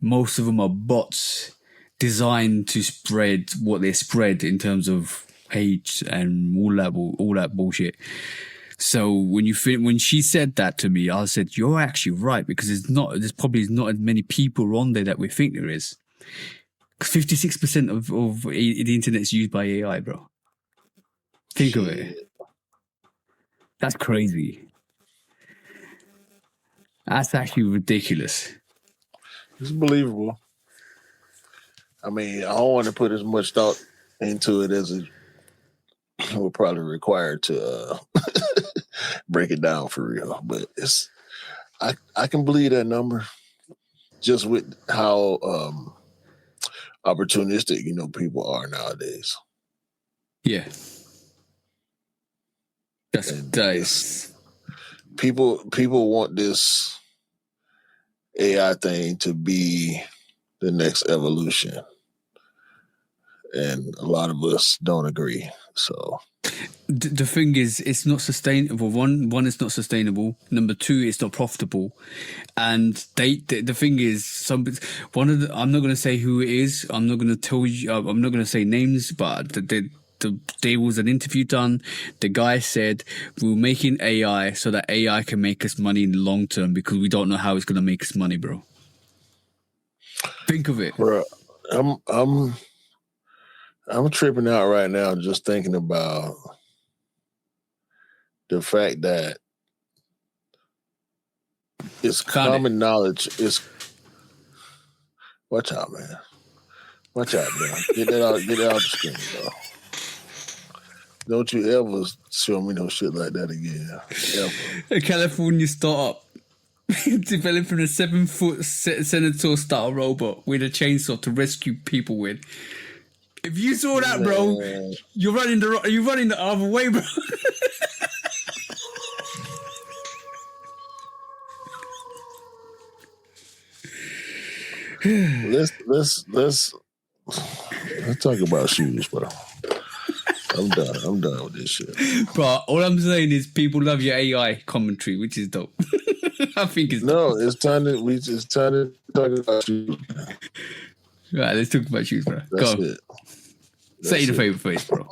most of them are bots designed to spread what they spread in terms of hate and all that bullshit. So when she said that to me, I said, you're actually right, because there's probably not as many people on there that we think there is. 56% of the internet is used by AI, bro. Think of it. That's crazy. That's actually ridiculous. It's believable. I mean, I don't want to put as much thought into it as it will probably require to break it down for real. But I can believe that number just with how opportunistic, people are nowadays. Yeah. That's nice. People want this AI thing to be the next evolution. And a lot of us don't agree. So the thing is, it's not sustainable. One, it's not sustainable. Number two, it's not profitable. And the thing is, I'm not going to say who it is. I'm not going to tell you. I'm not going to say names. But the there was an interview done. The guy said we're making AI so that AI can make us money in the long term because we don't know how it's going to make us money, bro. Think of it, bro. I'm tripping out right now just thinking about the fact that it's common knowledge. Watch out, man. Watch out, bro. Get that out the screen, bro. Don't you ever show me no shit like that again. Ever. A California startup developing a 7-foot Senator-style robot with a chainsaw to rescue people with. If you saw that, bro, you're running the other way, bro. Let's talk about shoes, bro. I'm done with this shit. Bro, all I'm saying is people love your AI commentary, which is dope. I think it's dope. It's time to talk about shoes. Right, let's talk about shoes, bro. That's Go. It. Say the favorite face, bro.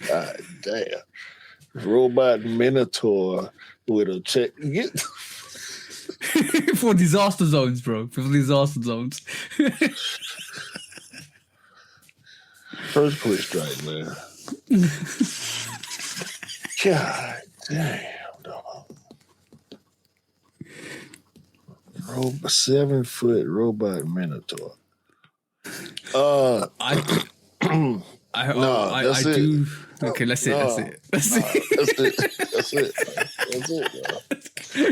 God damn. Robot Minotaur with a check. For disaster zones, bro. For disaster zones. First push strike, man. God damn, dog. 7-foot robot Minotaur. I do. Okay, that's it. That's it.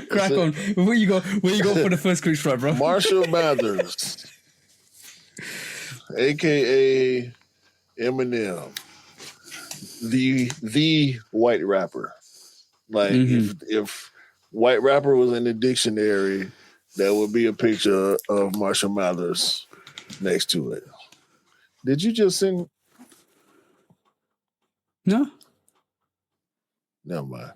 Crack on. Where you go for the first quick strike, bro? Marshall Mathers, aka Eminem, the white rapper. Like if white rapper was in the dictionary, there would be a picture of Marshall Mathers next to it. Did you just send? No. Never mind.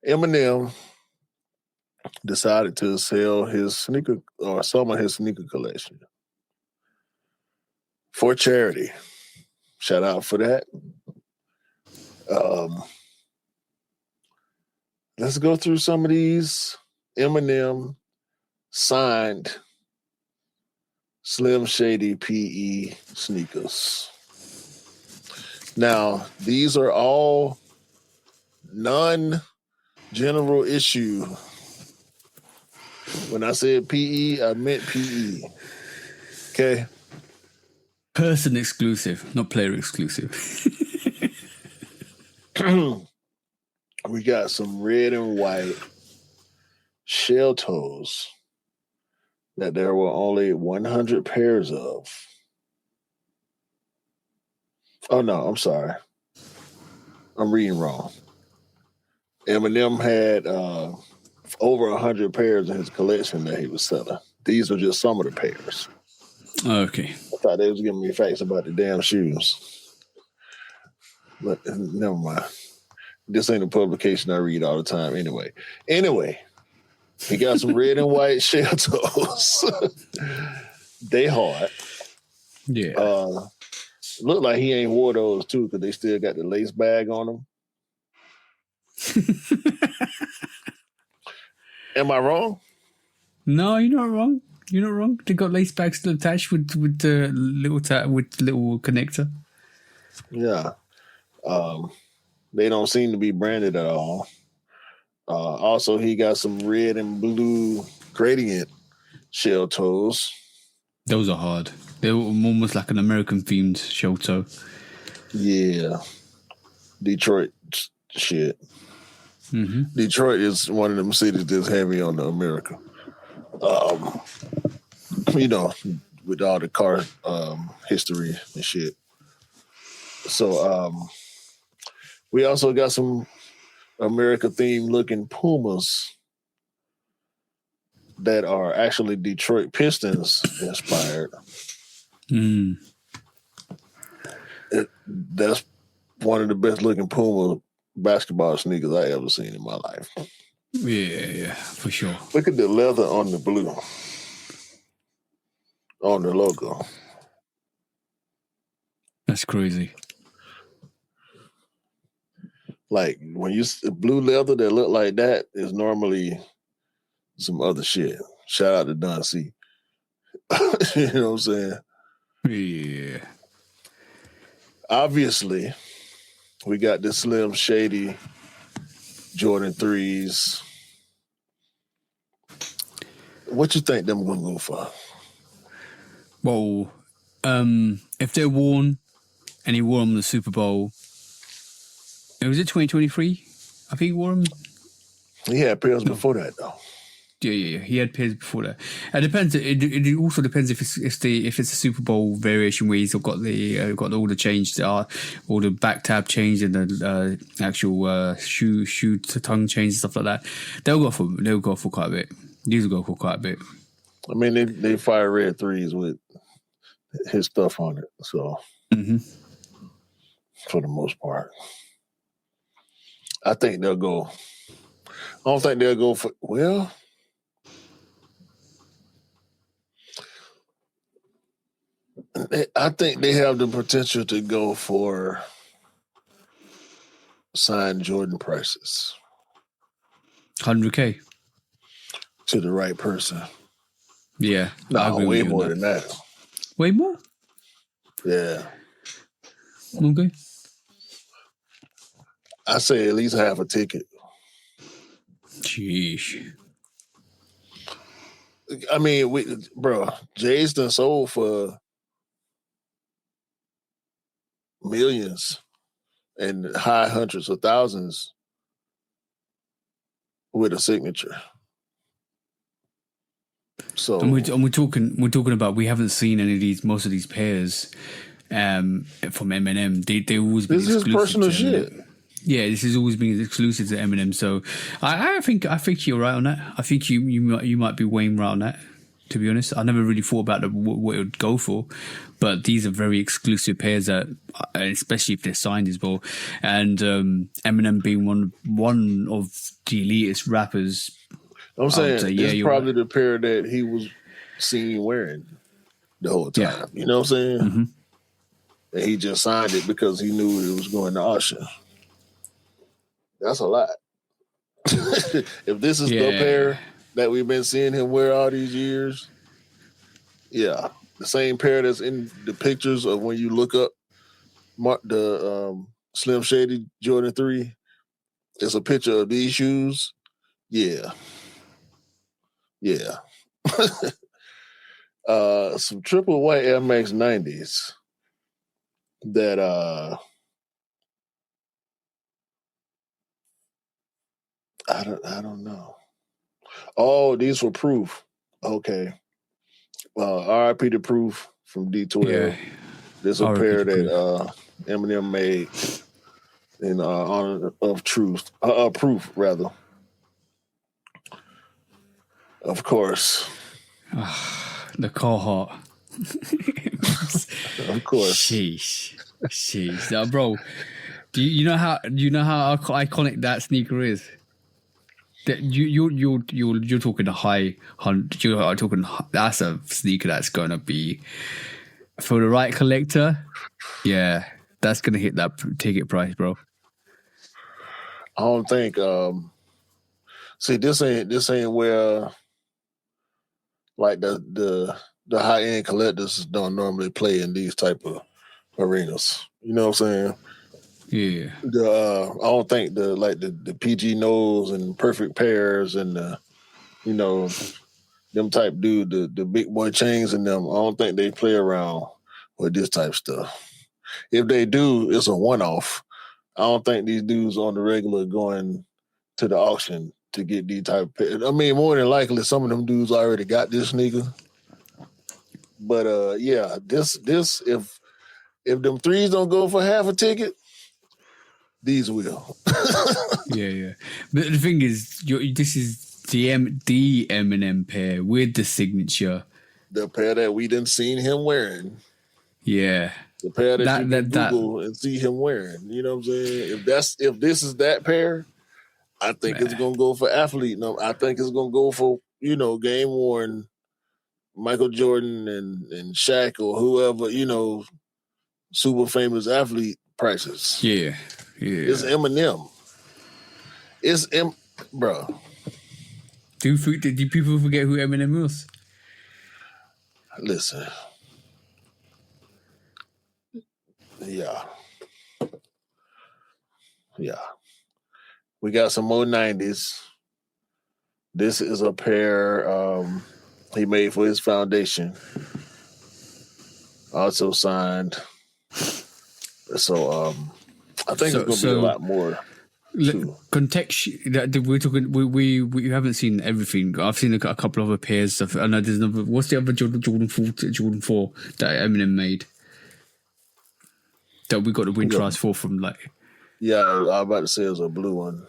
Eminem decided to sell his sneaker or some of his sneaker collection for charity. Shout out for that. Let's go through some of these Eminem signed Slim Shady PE sneakers. Now, these are all non-general issue. When I said PE, I meant PE. Okay? Person exclusive, not player exclusive. We got some red and white shell toes that there were only 100 pairs of. Oh, no, I'm sorry. I'm reading wrong. Eminem had over 100 pairs in his collection that he was selling. These are just some of the pairs. Okay. I thought they was giving me facts about the damn shoes. But never mind. This ain't a publication I read all the time anyway. Anyway, he got some red and white shell toes. They hard. Yeah. Look like he ain't wore those too because they still got the lace bag on them. Am I wrong? No, you're not wrong. You're not wrong. They got lace bags still attached with the little connector. Yeah. They don't seem to be branded at all. Also, he got some red and blue gradient shell toes. Those are hard. They're almost like an American themed shell toe. Yeah. Detroit shit. Mm-hmm. Detroit is one of them cities that's heavy on the America. You know, with all the car history and shit. So we also got some America-themed looking Pumas that are actually Detroit Pistons inspired. That's one of the best looking Puma basketball sneakers I ever seen in my life. Yeah, for sure. Look at the leather on the blue, on the logo. Crazy. Like when you blue leather that look like that is normally some other shit. Shout out to Don C. You know what I'm saying? Yeah. Obviously, we got the Slim Shady Jordan 3s. What you think them gonna go for? Well, if they're worn and he wore them in the Super Bowl, was it 2023? I think he wore them. He had pairs before that though. Yeah. He had pairs before that. It depends. It also depends if it's a Super Bowl variation where he's got all the change, all the back tab change and the actual shoe to tongue change and stuff like that. They'll go for quite a bit. These will go for quite a bit. I mean, they fire red 3s with his stuff on it, so for the most part, I think they'll go. I don't think they'll go for I think they have the potential to go for signed Jordan prices. $100K to the right person. Yeah, no, way more than that. Way more? Yeah. Okay. I say at least half a ticket. Jeez. I mean, Jay's done sold for millions and high hundreds of thousands with a signature. So and we're talking about, we haven't seen most of these pairs from Eminem. They always been this is his personal shit. Yeah, this has always been exclusive to Eminem. So I think you're right on that. I think you might be weighing right on that. To be honest, I never really thought about what it would go for, but these are very exclusive pairs that, especially if they're signed as well. And Eminem being one of the elitist rappers. I'm saying this is probably the pair that he was seen wearing the whole time. Yeah. You know what I'm saying? Mm-hmm. And he just signed it because he knew it was going to auction. That's a lot. If this is the pair that we've been seeing him wear all these years, the same pair that's in the pictures of when you look up the Slim Shady Jordan 3, it's a picture of these shoes. Yeah. Some triple white Air Max 90s that I don't know. Oh, these were Proof. Okay. RIP to Proof from D12. Yeah. There's a pair that Eminem made in honor of Proof, rather. Of course. The Carhartt. Of course. Sheesh. Now, bro, do you know how iconic that sneaker is? That you're talking a high hundred. You're talking that's a sneaker that's gonna be for the right collector. Yeah, that's gonna hit that ticket price, bro. I don't think. See, this ain't where like the high end collectors don't normally play in these type of arenas. You know what I'm saying? Yeah. I don't think the PG Knowles and Perfect Pairs and them type dude, the big boy chains and them, I don't think they play around with this type of stuff. If they do, it's a one-off. I don't think these dudes on the regular going to the auction to get these type of pairs. I mean, more than likely, some of them dudes already got this sneaker. But this if them threes don't go for half a ticket, these will. Yeah. But the thing is, this is the Eminem pair with the signature. The pair that we didn't seen him wearing. Yeah. The pair that you can Google and see him wearing. You know what I'm saying? If this is that pair, I think it's gonna go for athlete. No, I think it's gonna go for game worn Michael Jordan and Shaq or whoever super famous athlete prices. Yeah. It's Eminem. Bro. Do people forget who Eminem was? Listen. Yeah. We got some more 90s. This is a pair he made for his foundation. Also signed. So I think it's gonna be a lot more. Context. We're talking. We haven't seen everything. I've seen a couple of other pairs. I know there's another. What's the other Jordan 4 that Eminem made? That we got the wind tries for from like. Yeah, I was about to say it was a blue one.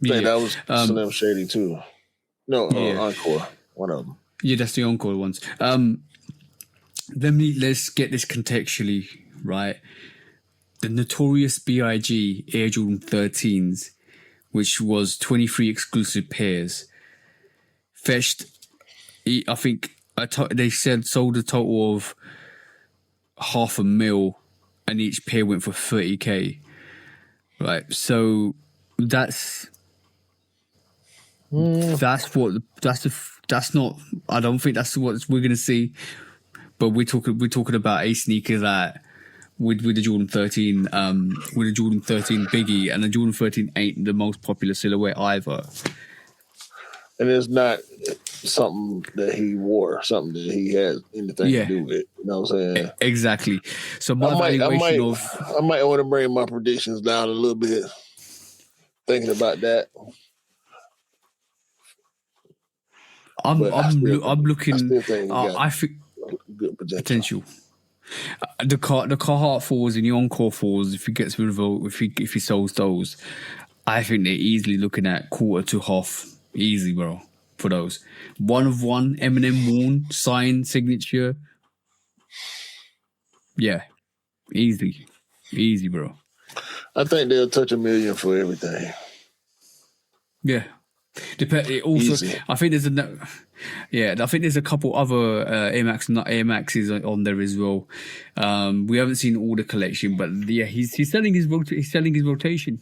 I think that was Slim Shady too. No, Encore. One of them. Yeah, that's the Encore ones. Let's get this contextually right. The notorious B.I.G. Air Jordan 13s, which was 23 exclusive pairs, fetched, I think, they said sold a total of $500,000, and each pair went for $30,000. Right, so that's not. I don't think that's what we're gonna see. But we're talking about a sneaker that. With the Jordan 13, with the Jordan 13 Biggie, and the Jordan 13 ain't the most popular silhouette either. And it's not something that he wore, something that he had anything to do with. You know what I'm saying? Exactly. So my I might want to bring my predictions down a little bit. Thinking about that. I'm looking. I think good potential. The Carhartt 4s and the Encore 4s, if he gets rid of if he sells those, I think they're easily looking at quarter to half, easy, bro, for those. One of one, Eminem worn, signed, signature. Yeah, easy, bro. I think they'll touch $1 million for everything. Yeah. Also, I think there's a couple other Air Maxes on there as well. We haven't seen all the collection, but yeah, he's selling his rotation,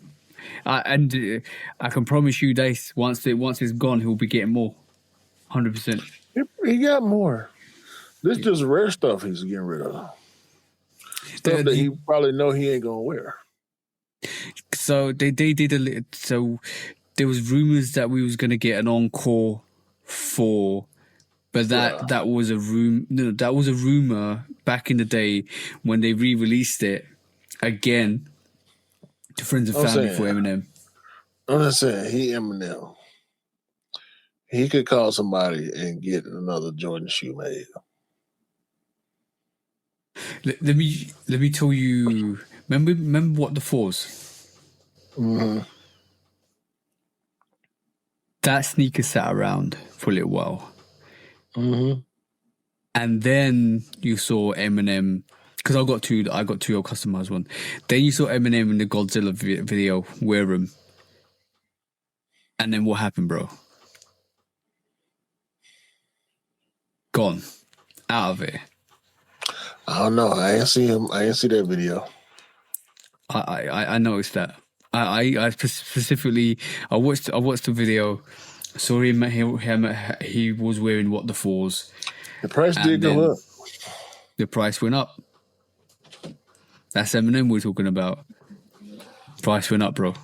and I can promise you, Dace, once it's gone, he'll be getting more, 100%. He got more. This is just rare stuff he's getting rid of. Stuff that he probably know he ain't gonna wear. So they did a little. So there was rumors that we was gonna get an Encore 4, but that was a rumor back in the day when they re-released it again to friends and family for Eminem. I'm just saying, Eminem. He could call somebody and get another Jordan shoe made. Let me tell you. Remember what the 4s? Mm-hmm. That sneaker sat around for a little while. Mm-hmm. And then you saw Eminem, because I got two customized one. Then you saw Eminem in the Godzilla video wear them. And then what happened, bro? Gone. Out of it. I don't know. I didn't see him. I didn't see that video. I noticed that. I specifically I watched the video. Saw him. He was wearing what the 4s. The price did go up. The price went up. That's Eminem we're talking about. Price went up, bro.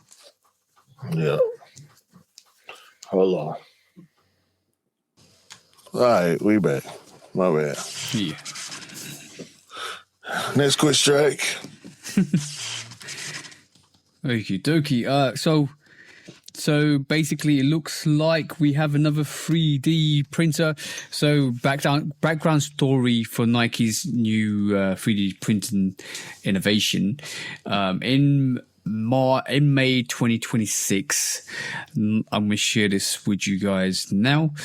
Yeah. Hold on. All right, we back. My bad. Yeah. Next quick strike. Okie dokie. So basically, it looks like we have another 3D printer. So background story for Nike's new 3D printing innovation. In May 2026, I'm going to share this with you guys now.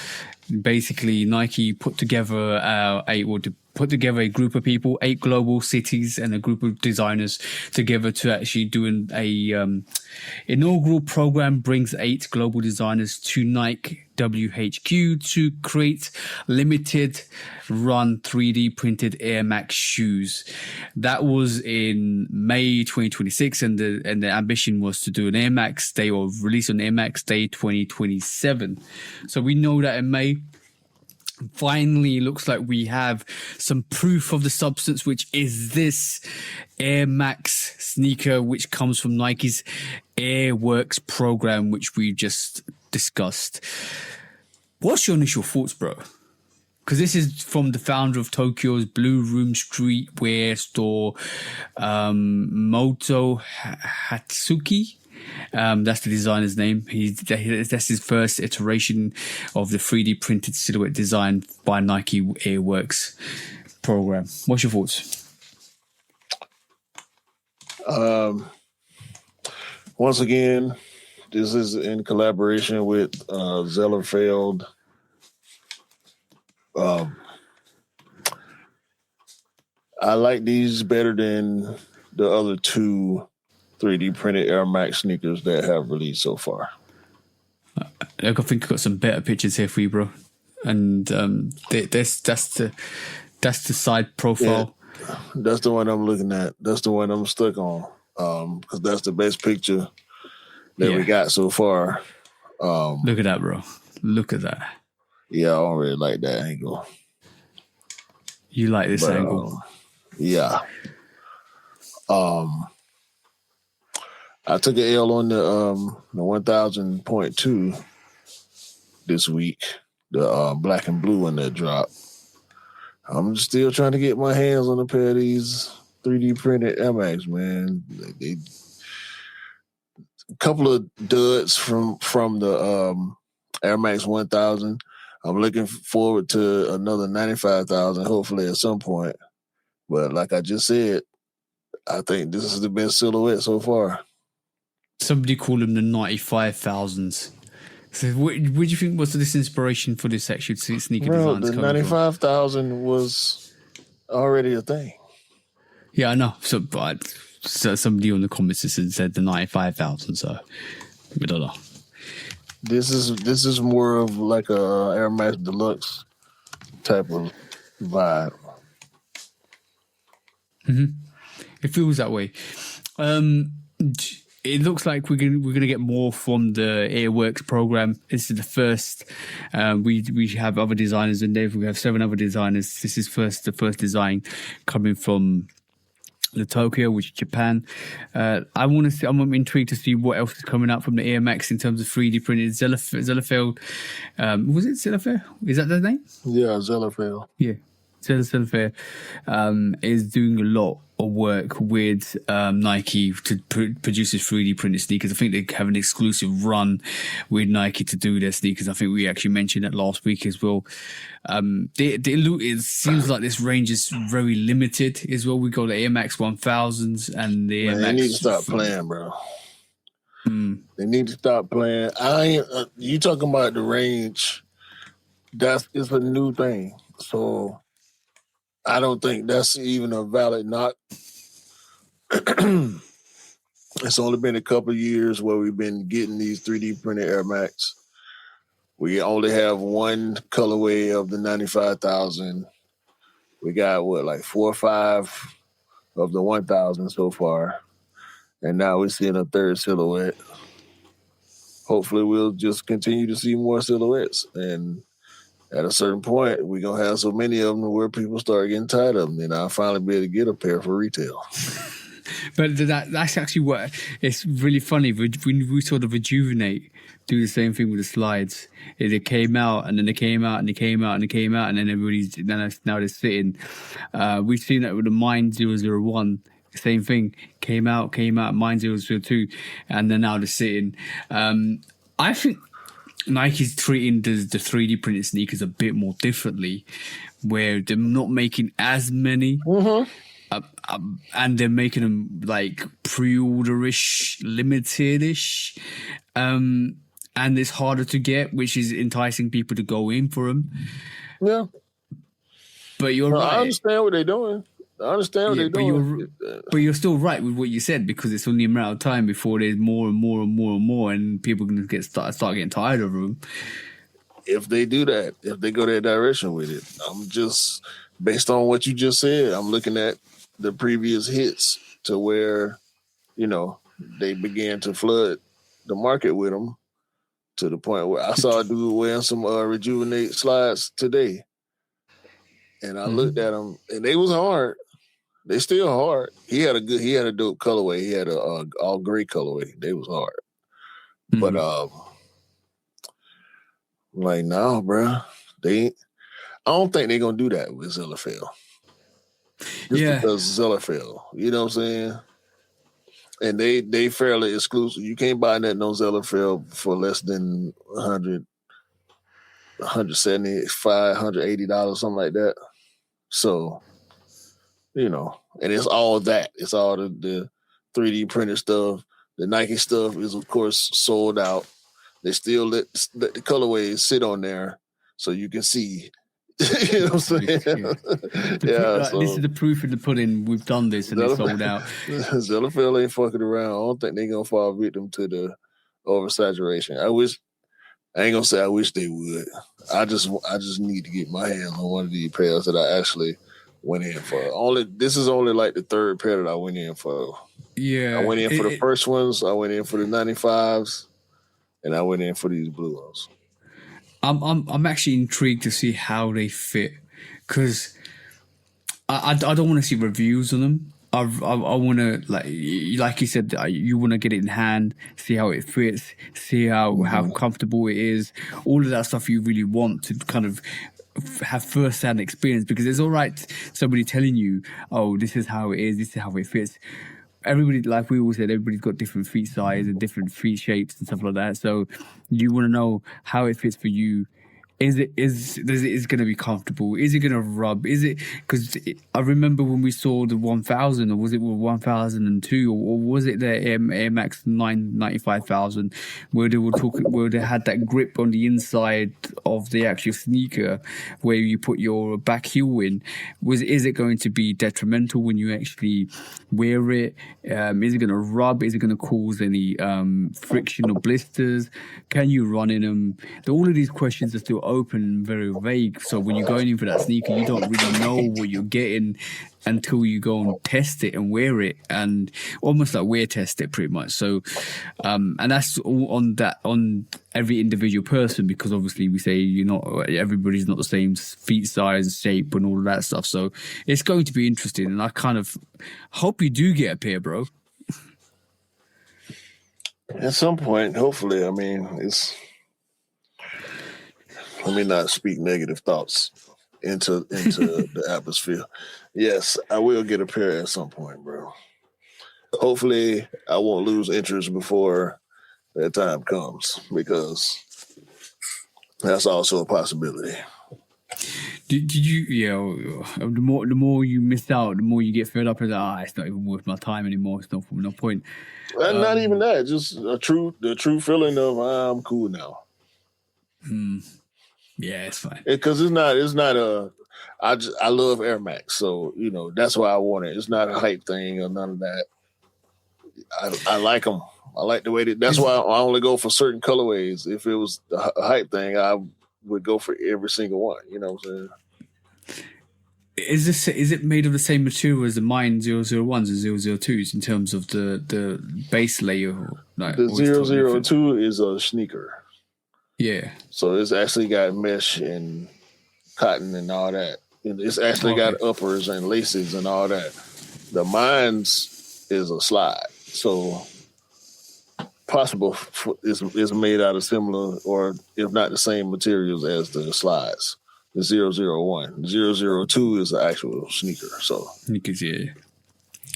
Basically, Nike put together a group of people, 8 global cities, and a group of designers together to actually do a inaugural program. Brings 8 global designers to Nike WHQ to create limited run 3D printed Air Max shoes. That was in May 2026, and the ambition was to do an Air Max Day, or release on Air Max Day 2027. So we know that in May, finally, looks like we have some proof of the substance, which is this Air Max sneaker, which comes from Nike's Airworks program, which we just discussed. What's your initial thoughts, bro? Because this is from the founder of Tokyo's Blue Room streetwear store, Moto Hatsuki. That's the designer's name. That's his first iteration of the 3D printed silhouette design by Nike Airworks program. What's your thoughts? Once again, this is in collaboration with Zellerfeld. I like these better than the other 2 3D printed Air Max sneakers that have released so far. I think I've got some better pictures here for you, bro. And that's the side profile. Yeah, that's the one I'm looking at. That's the one I'm stuck on. Because that's the best picture that we got so far. Look at that, bro. Look at that. Yeah, I don't really like that angle. You like this angle? Yeah. I took an L on the 1000.2 this week, the black and blue one that dropped. I'm still trying to get my hands on a pair of these 3D printed Air Max, man. A couple of duds from the Air Max 1000. I'm looking forward to another 95,000, hopefully at some point. But like I just said, I think this is the best silhouette so far. Somebody called them the 95,000s. So what do you think was this inspiration for this actual sneaker design? The 95,000 was already a thing. Yeah, I know. So somebody on the comments said the 95,000. So I don't know. This is more of like a Air Max Deluxe type of vibe. Mm-hmm. It feels that way. It looks like we're gonna get more from the Airworks program. This is the first. We have other designers in there. We have 7 other designers. This is the first design coming from the Tokyo, which is Japan. I'm intrigued to see what else is coming out from the Air Max in terms of 3D printed. Zellerfeld, was it Zellerfeld? Is that the name? Yeah, Zellerfeld. Yeah. Zellerfeld is doing a lot of work with Nike to produce his 3D printed sneakers. I think they have an exclusive run with Nike to do their sneakers. I think we actually mentioned that last week as well. It seems like this range is very limited as well. We got the Air Max 1000s and the Air Max. They need to stop playing, bro. They need to stop playing. You talking about the range? It's a new thing. So I don't think that's even a valid knock. It's only been a couple of years where we've been getting these 3D printed Air Max. We only have one colorway of the 95,000. We got like 4 or 5 of the 1,000 so far. And now we're seeing a third silhouette. Hopefully we'll just continue to see more silhouettes. And at a certain point, we're going to have so many of them where people start getting tired of them. And I'll finally be able to get a pair for retail. But that's actually what it's really funny. We saw the Rejuvenate do the same thing with the slides. They came out and then they came out and they came out and they came out and then now they're sitting. We've seen that with the Mind 001. Same thing. Came out, Mind 002, and then now they're sitting. I think Nike's treating the 3D printed sneakers a bit more differently, where they're not making as many. Mm-hmm. And they're making them like pre-order-ish, limited-ish. and it's harder to get, which is enticing people to go in for them. Yeah. But you're right. I understand what they're doing. But you're still right with what you said, because it's only a matter of time before there's more and more and more and more, and people are going to start getting tired of them. If they do that, if they go that direction with it, I'm just, based on what you just said, I'm looking at the previous hits to where, you know, they began to flood the market with them to the point where I saw a dude wearing some Rejuvenate slides today. And I looked at them, and they was hard. They still hard. He had a dope colorway. He had a all gray colorway. They was hard. But like, no, bro. I don't think they're gonna do that with Zellerfeld. Because Zellerfeld, you know what I'm saying? And they fairly exclusive. You can't buy that no Zellerfeld for less than $100, $175, $180, something like that. So, you know, and it's all that. It's all the 3D printed stuff. The Nike stuff is, of course, sold out. They still let the colorways sit on there so you can see. You know what I'm saying? This is the proof in the pudding. We've done this and it's sold out. Zellerfeld ain't fucking around. I don't think they're going to fall victim to the oversaturation. I ain't gonna say I wish they would. I just need to get my hands on one of these pairs that I actually went in for. This is only like the third pair that I went in for. Yeah. I went in for the first ones, I went in for the 95s, and I went in for these blue ones. I'm actually intrigued to see how they fit, because I don't want to see reviews on them. I want to, like you said, you want to get it in hand, see how it fits, see how comfortable it is, all of that stuff you really want to kind of have first-hand experience, because it's all right somebody telling you, oh, this is how it is, this is how it fits. Everybody, like we always said, everybody's got different feet size and different feet shapes and stuff like that. So you want to know how it fits for you. Is it going to be comfortable? Is it going to rub? Is it, because I remember when we saw the 1000, or was it 1002, or was it the Air Max 95,000, where they had that grip on the inside of the actual sneaker where you put your back heel in? Is it going to be detrimental when you actually wear it? Is it going to rub? Is it going to cause any friction or blisters? Can you run in them? All of these questions are still open and very vague. So when you're going in for that sneaker, you don't really know what you're getting until you go and test it and wear it, and almost like wear test it pretty much. So and that's all on every individual person, because obviously we say everybody's not the same feet size, shape, and all of that stuff. So it's going to be interesting, and I kind of hope you do get a pair, bro. At some point, hopefully. I mean, let me not speak negative thoughts into the atmosphere. Yes, I will get a pair at some point, bro. Hopefully, I won't lose interest before that time comes, because that's also a possibility. Did you? The more you miss out, the more you get fed up. And it's not even worth my time anymore. It's no point. And not even that. Just the true feeling of I'm cool now. Yeah, it's fine. Because it's not a. I love Air Max, so that's why I want it. It's not a hype thing or none of that. I like them. I like the way that's why I only go for certain colorways. If it was a hype thing, I would go for every single one. You know what I'm saying? Is it made of the same material as the Mine 001s and 002s in terms of the base layer? The 002 is a sneaker. Yeah. So it's actually got mesh and cotton and all that. It's actually got uppers and laces and all that. The Mines is a slide. So possible is made out of similar, or if not the same materials as the slides. The 001. 002 is the actual sneaker. So sneakers, yeah.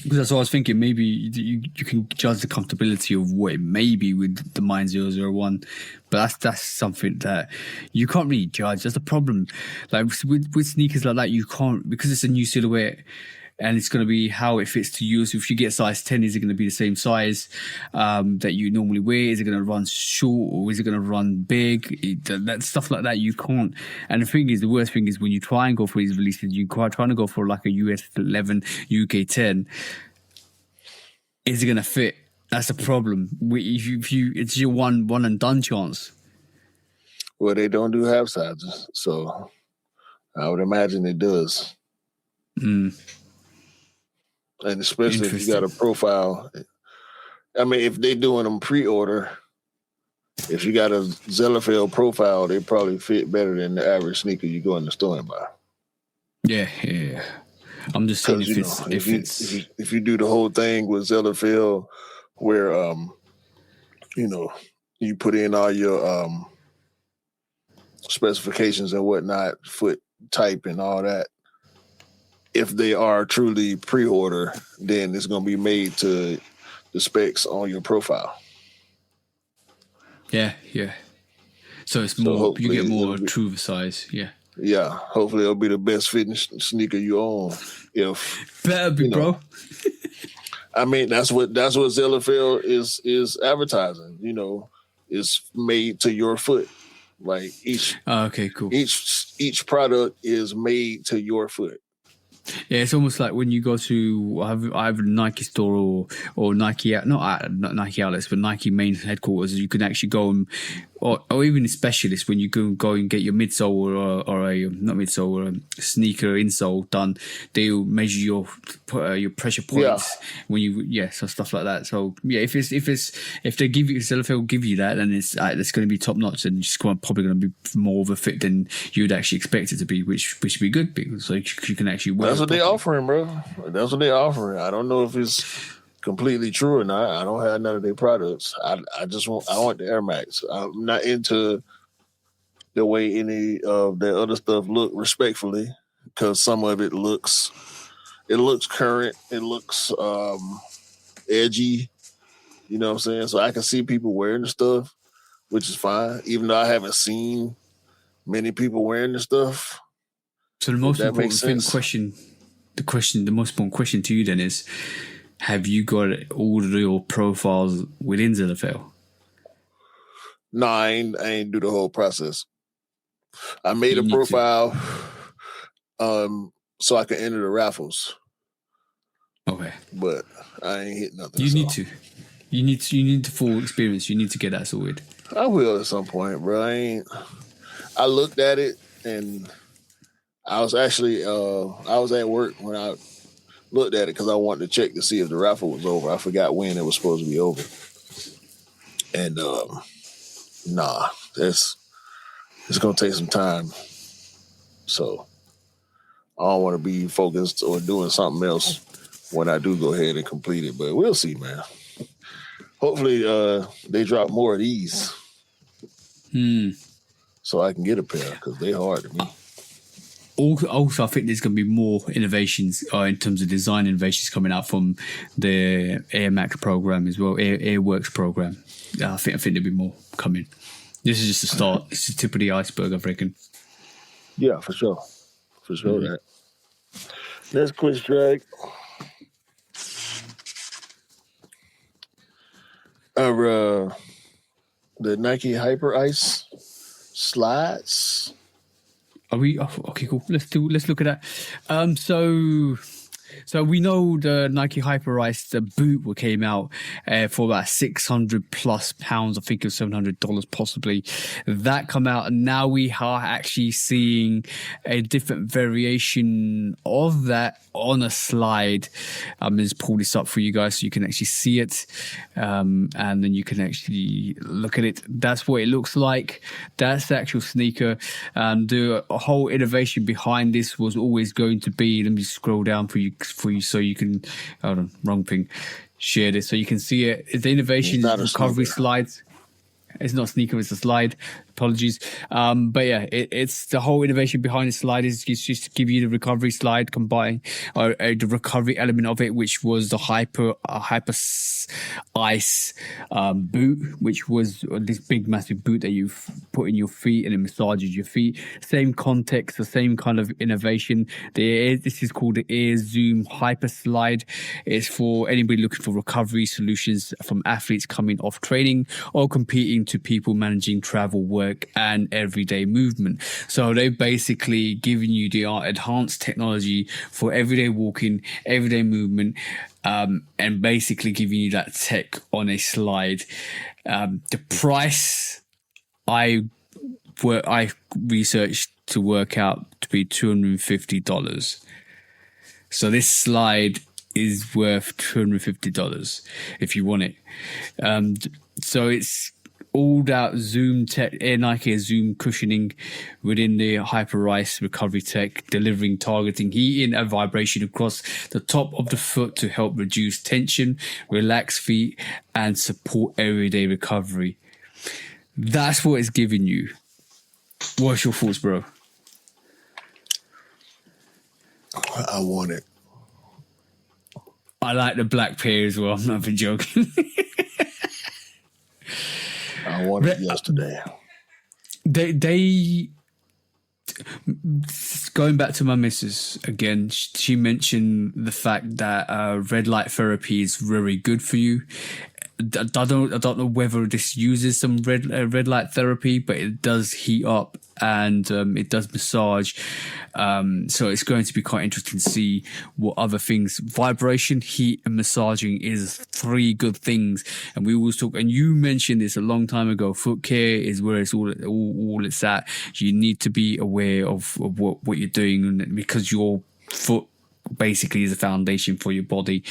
Because that's what I was thinking. Maybe you can judge the comfortability of what it may be with the Mine 001, but that's something that you can't really judge. That's the problem. Like with sneakers like that, you can't, because it's a new silhouette. and it's going to be how it fits to you. So if you get size 10, is it going to be the same size that you normally wear? Is it going to run short or is it going to run big? That stuff like that you can't. And the thing is, the worst thing is when you try and go for these releases, you try trying to go for like a US 11, UK 10. Is it going to fit? That's the problem. If you, it's your one and done chance. Well, they don't do half sizes, so I would imagine it does. Mm. And especially if you got a profile. I mean, if they're doing them pre-order, if you got a Zellerfeld profile, they probably fit better than the average sneaker you go in the store and buy. Yeah. I'm just saying if you do the whole thing with Zellerfeld, where you put in all your specifications and whatnot, foot type and all that. If they are truly pre-order, then it's going to be made to the specs on your profile. Yeah. So it's more, you get more true size. Yeah. Yeah. Hopefully it'll be the best fitting sneaker you own. Better be, bro. I mean, that's what Zellerfeld is advertising. It's made to your foot. Like okay, cool. Each product is made to your foot. Yeah, it's almost like when you go to either Nike store or Nike, not Nike outlets, but Nike main headquarters. You can actually go and, or even a specialist when you go and get your midsole or a not midsole or a sneaker insole done. They'll measure your pressure points when you so stuff like that. So yeah, if they give you Zellerfeld give you that, then it's going to be top notch, and it's probably going to be more of a fit than you'd actually expect it to be, which would be good because you can actually wear. That's what they're offering, bro. That's what they're offering. I don't know if it's completely true or not. I don't have none of their products. I want the Air Max. I'm not into the way any of their other stuff look, respectfully, because some of it looks current. It looks edgy. You know what I'm saying? So I can see people wearing the stuff, which is fine, even though I haven't seen many people wearing the stuff. So the most important the most important question to you then is, have you got all of your profiles within Zellerfeld? No, I ain't do the whole process. I made a profile so I can enter the raffles. Okay. But I ain't hit nothing. You need the full experience. You need to get that sorted. I will at some point, bro. I looked at it and I was actually I was at work when I looked at it because I wanted to check to see if the raffle was over. I forgot when it was supposed to be over. And it's gonna take some time. So I don't want to be focused or doing something else when I do go ahead and complete it. But we'll see, man. Hopefully they drop more of these. So I can get a pair because they're hard to me. Also, I think there's going to be more innovations in terms of design innovations coming out from the Air Max program as well, Airworks program. I think there'll be more coming. This is just the start. It's the tip of the iceberg, I reckon. Yeah, for sure. For sure, that. Next quiz drag. The Nike Hyper Ice slides. Are we okay? Cool. Let's look at that. So we know the Nike Hyper Ice, the boot came out for about £600+. I think it was $700 possibly. That come out, and now we are actually seeing a different variation of that on a slide. I'm just pull this up for you guys so you can actually see it, and then you can actually look at it. That's what it looks like. That's the actual sneaker. The whole innovation behind this was always going to be. Let me scroll down for you so you can. Hold on, wrong thing. Share this so you can see it. The innovation is recovery slides. It's not a sneaker, it's a slide. Apologies. But yeah, it's the whole innovation behind the slide is just to give you the recovery slide combined, or the recovery element of it, which was the hyper ice boot, which was this big massive boot that you put in your feet and it massages your feet. Same context, the same kind of innovation. This is called the Air Zoom Hyperslide. It's for anybody looking for recovery solutions from athletes coming off training or competing to people managing travel, work, and everyday movement. So they've basically given you the enhanced technology for everyday walking, everyday movement, and basically giving you that tech on a slide. The price I researched to work out to be $250. So this slide is worth $250 if you want it. So it's all that Zoom tech, Nike Air Zoom cushioning within the Hyper Ice recovery tech, delivering targeting heating and vibration across the top of the foot to help reduce tension, relax feet, and support everyday recovery. That's what it's giving you. What's your thoughts, bro? I want it. I like the black pair as well. I'm not even joking. I wanted it yesterday. They going back to my missus again, she mentioned the fact that red light therapy is very good for you. I don't know whether this uses some red light therapy, but it does heat up and it does massage. So it's going to be quite interesting to see what other things. Vibration, heat, and massaging is 3 good things. And we always talk. And you mentioned this a long time ago. Foot care is where it's all it's at. You need to be aware of what you're doing because your foot basically is a foundation for your body.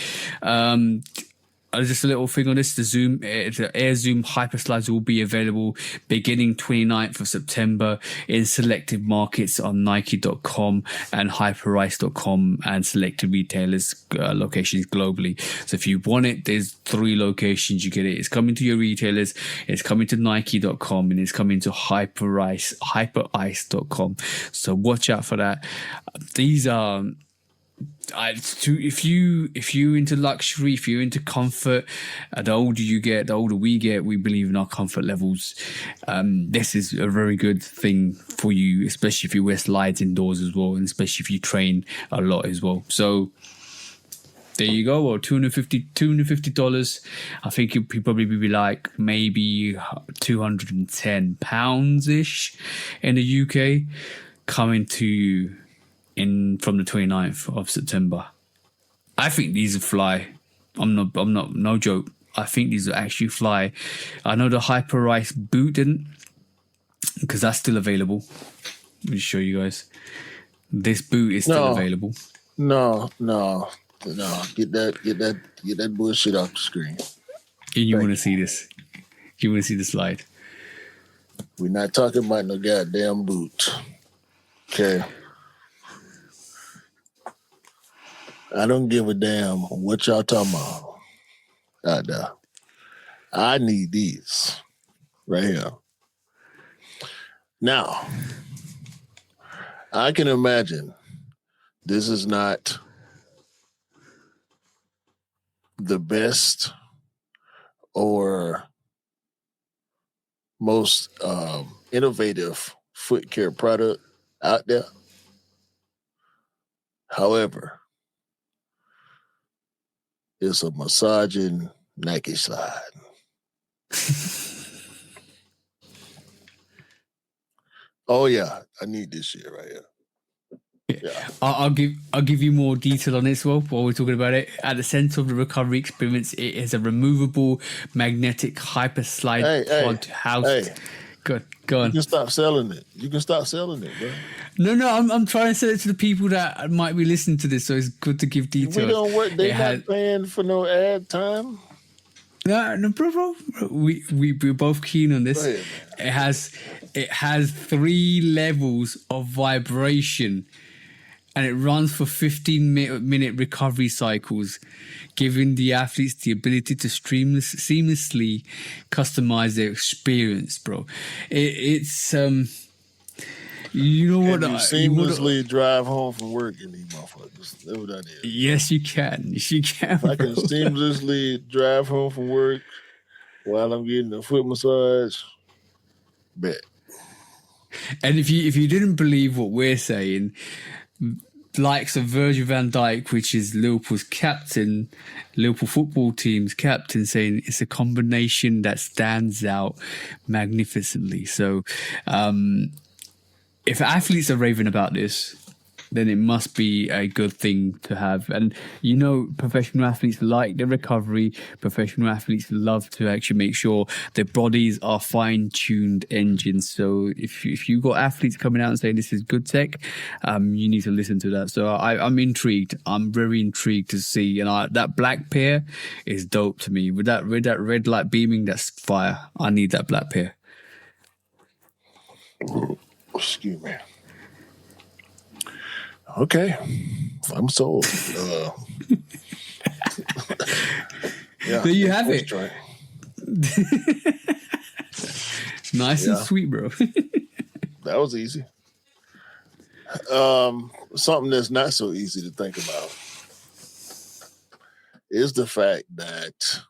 Just a little thing on this, the Air Zoom Hyperslides will be available beginning 29th of September in selected markets on Nike.com and Hyperice.com and selected retailers locations globally. So if you want it, there's 3 locations you get it. It's coming to your retailers, it's coming to Nike.com, and it's coming to Hyperice.com. So watch out for that. These are... if you're into luxury, if you're into comfort, the older you get, the older we get, we believe in our comfort levels. This is a very good thing for you, especially if you wear slides indoors as well, and especially if you train a lot as well. So there you go. Well, $250. I think it'd probably be like maybe £210 ish in the UK, coming to you from the 29th of September. I think these will fly. I'm not no joke. I think these will actually fly. I know the Hyper Ice boot didn't, because that's still available. Let me show you guys. This boot is still available. No. Get that bullshit off the screen. And you want to see this? You want to see the slide? We're not talking about no goddamn boot. Okay. I don't give a damn what y'all talking about out there. I need these right here. Now, I can imagine this is not the best or most innovative foot care product out there. However, it's a massaging Nike slide. Oh yeah, I need this shit right here. Yeah. I'll give you more detail on this while we're talking about it. At the center of the recovery experience, it is a removable magnetic hyperslide pod housed. Hey. Good, go on. You can stop selling it. Bro. No, I'm trying to sell it to the people that might be listening to this, so it's good to give details. We don't work. They're not paying for no ad time. No, bro. We're both keen on this. Ahead, it has 3 levels of vibration. and it runs for 15-minute recovery cycles, giving the athletes the ability to seamlessly customize their experience, bro. It's you know what? Can you seamlessly drive home from work in these motherfuckers? That's what that is. Yes, you can. Yes, you can. If I can seamlessly drive home from work while I'm getting a foot massage, bet. And if you didn't believe what we're saying, likes of Virgil van Dijk, which is Liverpool's captain, Liverpool football team's captain, saying it's a combination that stands out magnificently. So if athletes are raving about this, then it must be a good thing to have. And you know, professional athletes like the recovery. Professional athletes love to actually make sure their bodies are fine-tuned engines. So if you got athletes coming out and saying this is good tech, you need to listen to that. So I'm intrigued. I'm very intrigued to see. And that black pair is dope to me. With that red light beaming, that's fire. I need that black pair. Excuse me. Okay, I'm sold. Yeah, there you have it. Nice and sweet, bro. That was easy. Something that's not so easy to think about is the fact that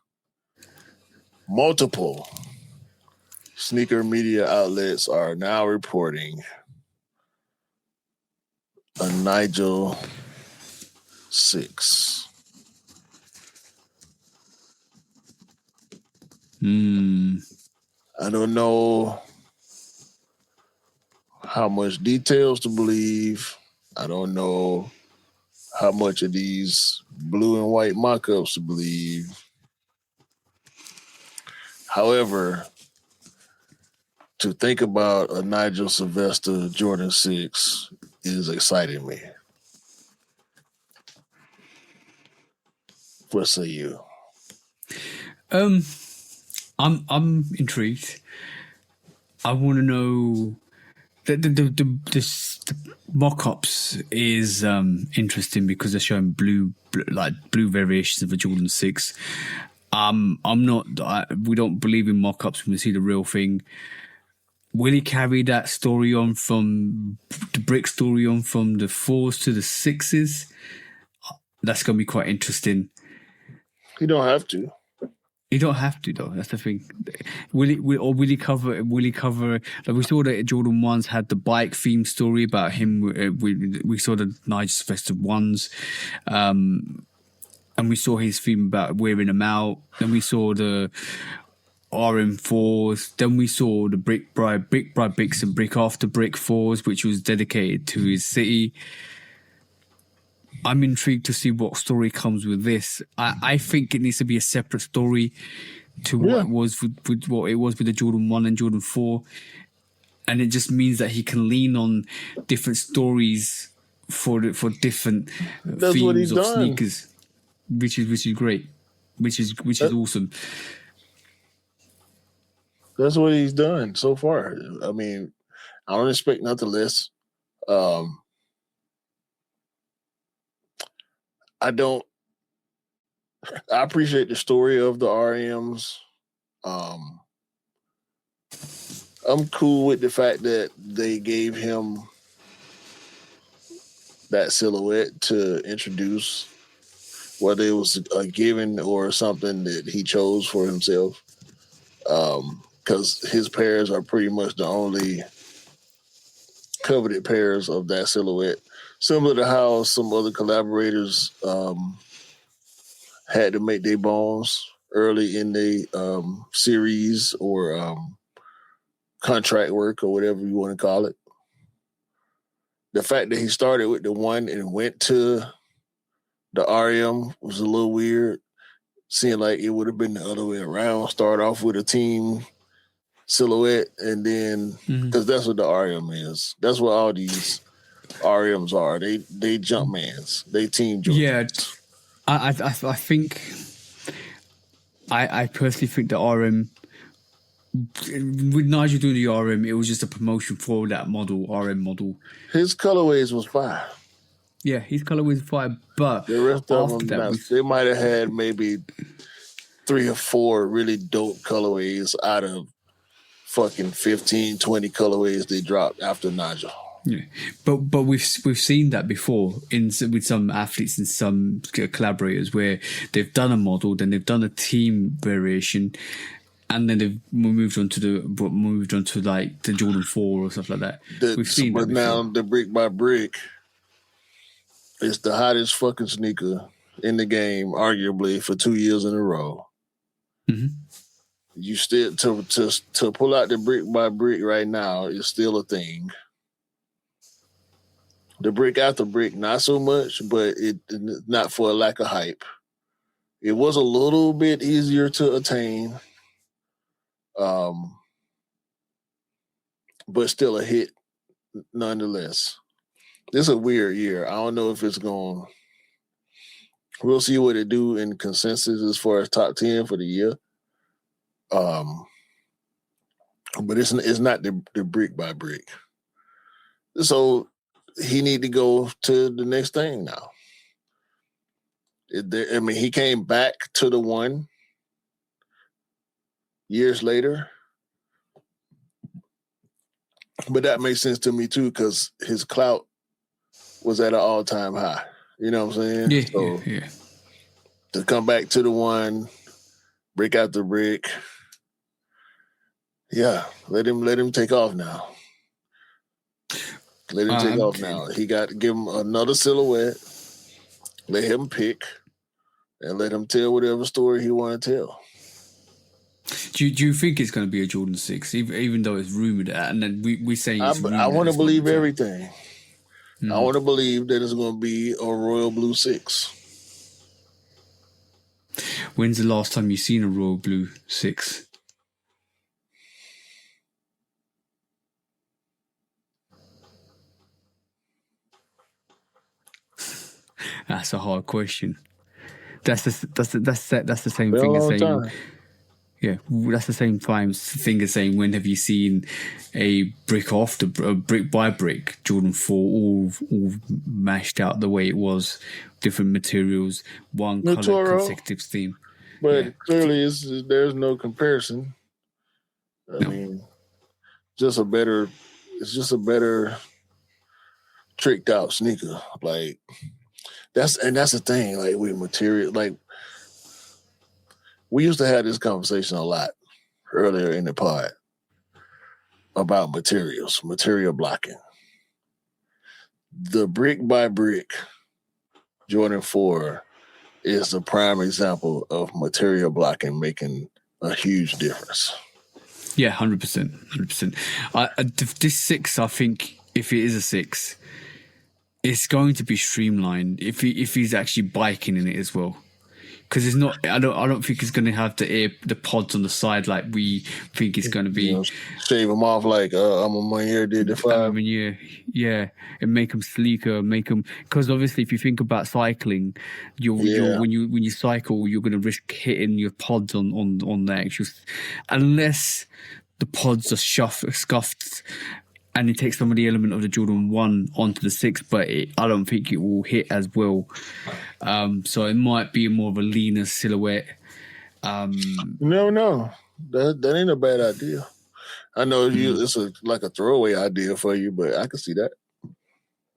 multiple sneaker media outlets are now reporting a Nigel 6. I don't know how much details to believe. I don't know how much of these blue and white mock-ups to believe. However, to think about a Nigel Sylvester Jordan 6 is exciting me. What say you? I'm intrigued. I want to know the mock-ups is interesting because they're showing blue variations of the Jordan 6. We don't believe in mock-ups when we see the real thing. Will he carry that story on from the brick story on from the 4s to the 6s? That's going to be quite interesting. You don't have to. You don't have to, though. That's the thing. Will he cover? Like we saw that Jordan 1s had the bike theme story about him. We saw the Nigel Sylvester 1s, and we saw his theme about wearing them out. Then we saw the RM4s. Then we saw the Brick Bride Bricks and Brick After Brick 4s, which was dedicated to his city. I'm intrigued to see what story comes with this. I think it needs to be a separate story to what it was with what it was with the Jordan 1 and Jordan 4. And it just means that he can lean on different stories for different themes of sneakers, which is great, which is awesome. That's what he's done so far. I mean, I don't expect nothing less. I appreciate the story of the RMs. I'm cool with the fact that they gave him that silhouette to introduce, whether it was a given or something that he chose for himself. Because his pairs are pretty much the only coveted pairs of that silhouette. Similar to how some other collaborators had to make their bones early in the series or contract work or whatever you want to call it. The fact that he started with the 1 and went to the RM was a little weird. Seemed like it would have been the other way around. Start off with a team silhouette and then, because that's what the RM is. That's what all these RMs are. They jump mans. They team Jordans. Yeah, I think I personally think the RM with Nigel doing the RM, it was just a promotion for that model, RM model. His colorways was fire. Yeah, his colorway is fire, but The rest of after them, that, they might have had maybe 3 or 4 really dope colorways out of fucking 15, 20 colorways they dropped after Nigel. yeah, but we've seen that before with some athletes and some collaborators where they've done a model, then they've done a team variation, and then they've moved on to like the Jordan 4 or stuff like that. We've seen that before. Now the brick by brick is the hottest fucking sneaker in the game, arguably for 2 years in a row. Mm-hmm. You still to pull out the brick by brick right now is still a thing. The brick after brick, not so much, but it not for a lack of hype. It was a little bit easier to attain, but still a hit nonetheless. This is a weird year. I don't know if it's going. We'll see what it do in consensus as far as top 10 for the year. But it's not the brick by brick. So he need to go to the next thing now. He came back to the one years later. But that makes sense to me too, because his clout was at an all-time high. You know what I'm saying? Yeah. To come back to the one, brick after brick. Yeah, let him take off now. Let him take off now. He got to give him another silhouette. Let him pick, and let him tell whatever story he want to tell. Do you think it's going to be a Jordan 6, even though it's rumored, and then we saying it's rumored? I want to believe everything. I want to believe that it's going to be a royal blue 6. When's the last time you seen a royal blue 6? That's a hard question. That's the same thing as saying. Yeah, that's the same thing as saying, when have you seen a brick by brick Jordan 4 all mashed out the way it was, different materials, one color consecutive theme. But clearly there's no comparison. I mean, it's just a better tricked out sneaker. Like that's the thing, like with material, like we used to have this conversation a lot earlier in the pod about material blocking. The brick by brick Jordan 4 is the prime example of material blocking making a huge difference. Yeah, 100%. This 6, I think, if it is a 6, it's going to be streamlined if he's actually biking in it as well. Because it's not. I don't think it's going to have the pods on the side like we think it's going to be. Shave them off like Eminem did the 5. Yeah, and make them sleeker. Because obviously, if you think about cycling, when you cycle, you're going to risk hitting your pods on there. Unless the pods are scuffed. And it takes some of the element of the Jordan 1 onto the 6, but I don't think it will hit as well. So it might be more of a leaner silhouette. No. That ain't a bad idea. I know it's like a throwaway idea for you, but I can see that.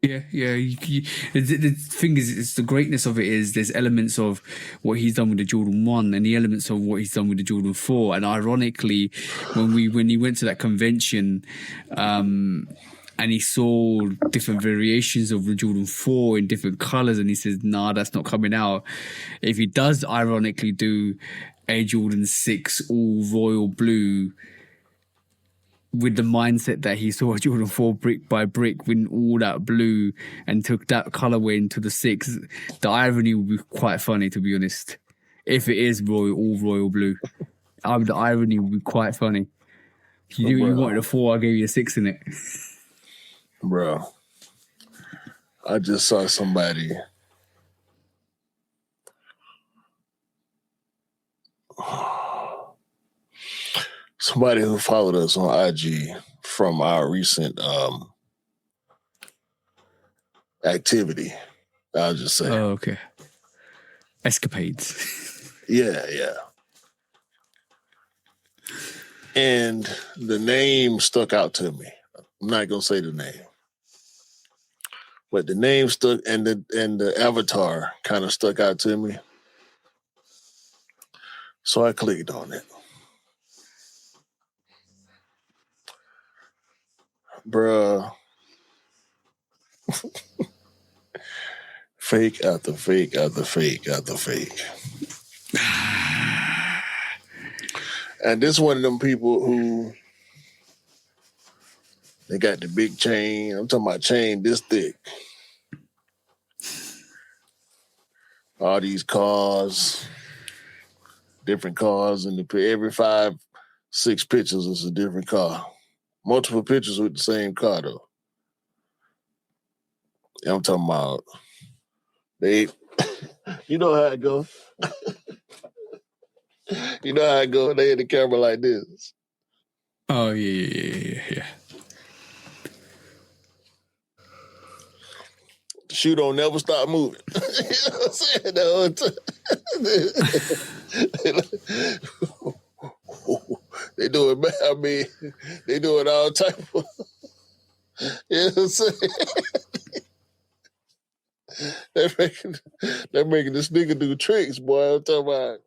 Yeah. The thing is, it's the greatness of it is there's elements of what he's done with the Jordan 1 and the elements of what he's done with the Jordan 4. And ironically, when he went to that convention, and he saw different variations of the Jordan 4 in different colors, and he says, "Nah, that's not coming out." If he does ironically do a Jordan 6 all royal blue, with the mindset that he saw Jordan 4 brick by brick with all that blue and took that colorway into the 6, the irony would be quite funny, to be honest. If it is all royal blue, the irony would be quite funny. You wanted a 4, I gave you a 6 in it. Bro, I just saw somebody who followed us on IG from our recent activity I'll just say. Oh, okay. Escapades. Yeah. And the name stuck out to me. I'm not gonna say the name, but the name stuck, and the avatar kind of stuck out to me. So I clicked on it. Bruh. Fake after fake after fake after fake. And this one of them people who they got the big chain. I'm talking about chain this thick. All these cars, different cars, and every 5-6 pictures is a different car. Multiple pictures with the same car though. And I'm talking about they. You know how it goes. You know how it goes. They in the camera like this. Oh yeah. The shoe don't never stop moving. You know what I'm saying? The whole time. They do it. I mean, they do it all type of. You know what I'm saying? They're making the sneaker do tricks, boy. I'm talking about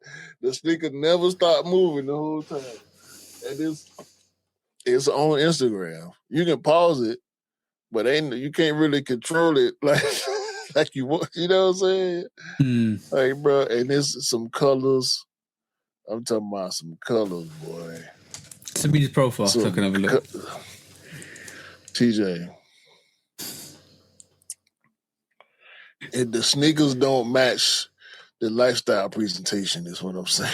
the sneaker never stop moving the whole time. And it's on Instagram. You can pause it, but you can't really control it like you want. You know what I'm saying? Like, bro, and there's some colors. I'm talking about some colors, boy. Send me his profile so I can have a look. TJ. And the sneakers don't match the lifestyle presentation, is what I'm saying.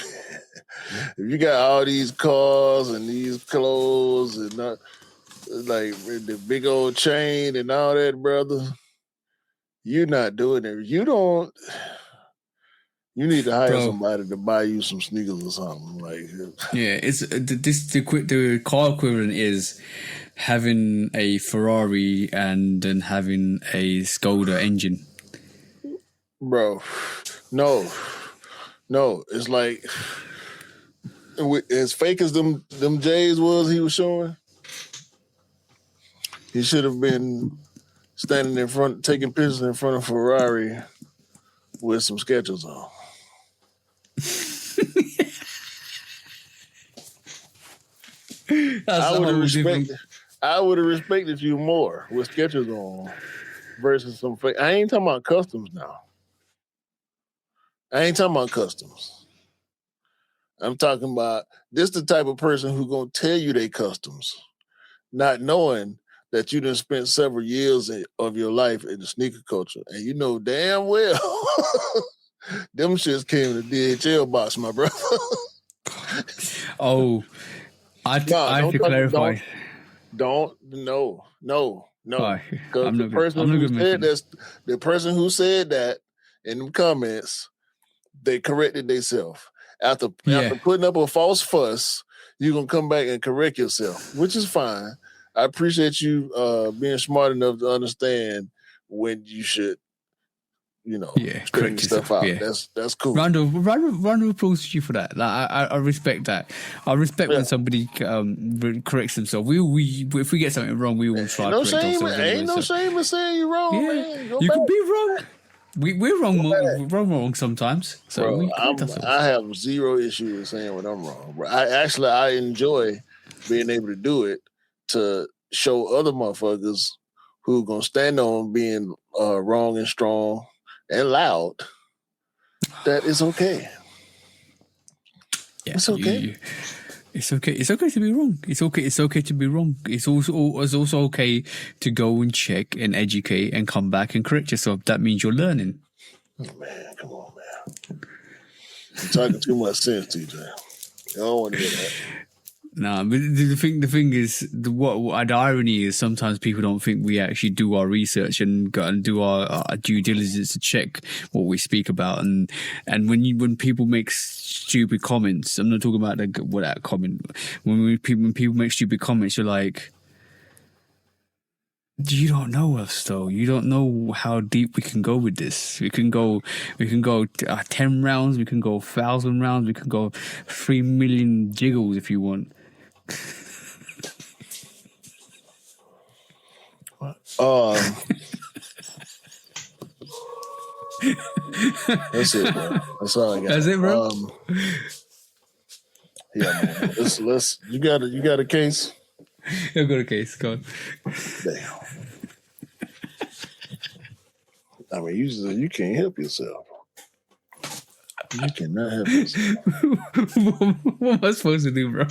If you got all these cars and these clothes and like the big old chain and all that, brother, you're not doing it. You need to hire somebody to buy you some sneakers or something. Like, yeah, it's the car equivalent is having a Ferrari and then having a Skoda engine. Bro, no, it's like as fake as them J's was he was showing, he should have been standing in front, taking pictures in front of Ferrari with some Skechers on. I would have respected you more with Skechers on versus some fake. I ain't talking about customs now. I ain't talking about customs. I'm talking about this the type of person who gonna tell you they customs, not knowing that you done spent several years of your life in the sneaker culture, and you know damn well them shits came in the DHL box, my brother. Oh, I have to clarify. No. Because the person who said that in the comments, they corrected themselves. After putting up a false fuss, you're going to come back and correct yourself, which is fine. I appreciate you being smart enough to understand when you should, correct stuff out. Yeah. That's cool. Round of applause to you for that. Like, I respect that. I respect when somebody corrects themselves. If we get something wrong, we will try to correct ourselves. Ain't no shame in saying you're wrong, man. You can be wrong. We're wrong. We're wrong sometimes. So bro, I have zero issue with saying when I'm wrong. Bro. I enjoy being able to do it to show other motherfuckers who gonna stand on being wrong and strong and loud that it's okay. Yeah, it's okay. It's okay. It's okay to be wrong. It's okay to be wrong. It's also okay to go and check and educate and come back and correct yourself. That means you're learning. Oh, man, come on, man. You're talking too much sense, TJ. I don't want to hear that. No, but the thing is, what the irony is, sometimes people don't think we actually do our research and go and do our due diligence to check what we speak about, and when people make stupid comments, I'm not talking about that comment. When people make stupid comments, you're like, You don't know us though. You don't know how deep we can go with this. We can go 10 rounds. We can go 1,000 rounds. We can go 3 million jiggles if you want. That's it, bro. That's all I got. That's it, bro. Yeah, man. Let's. You got a case. I've got a case. Go on. Damn. I mean, you can't help yourself. You cannot help yourself. What am I supposed to do, bro?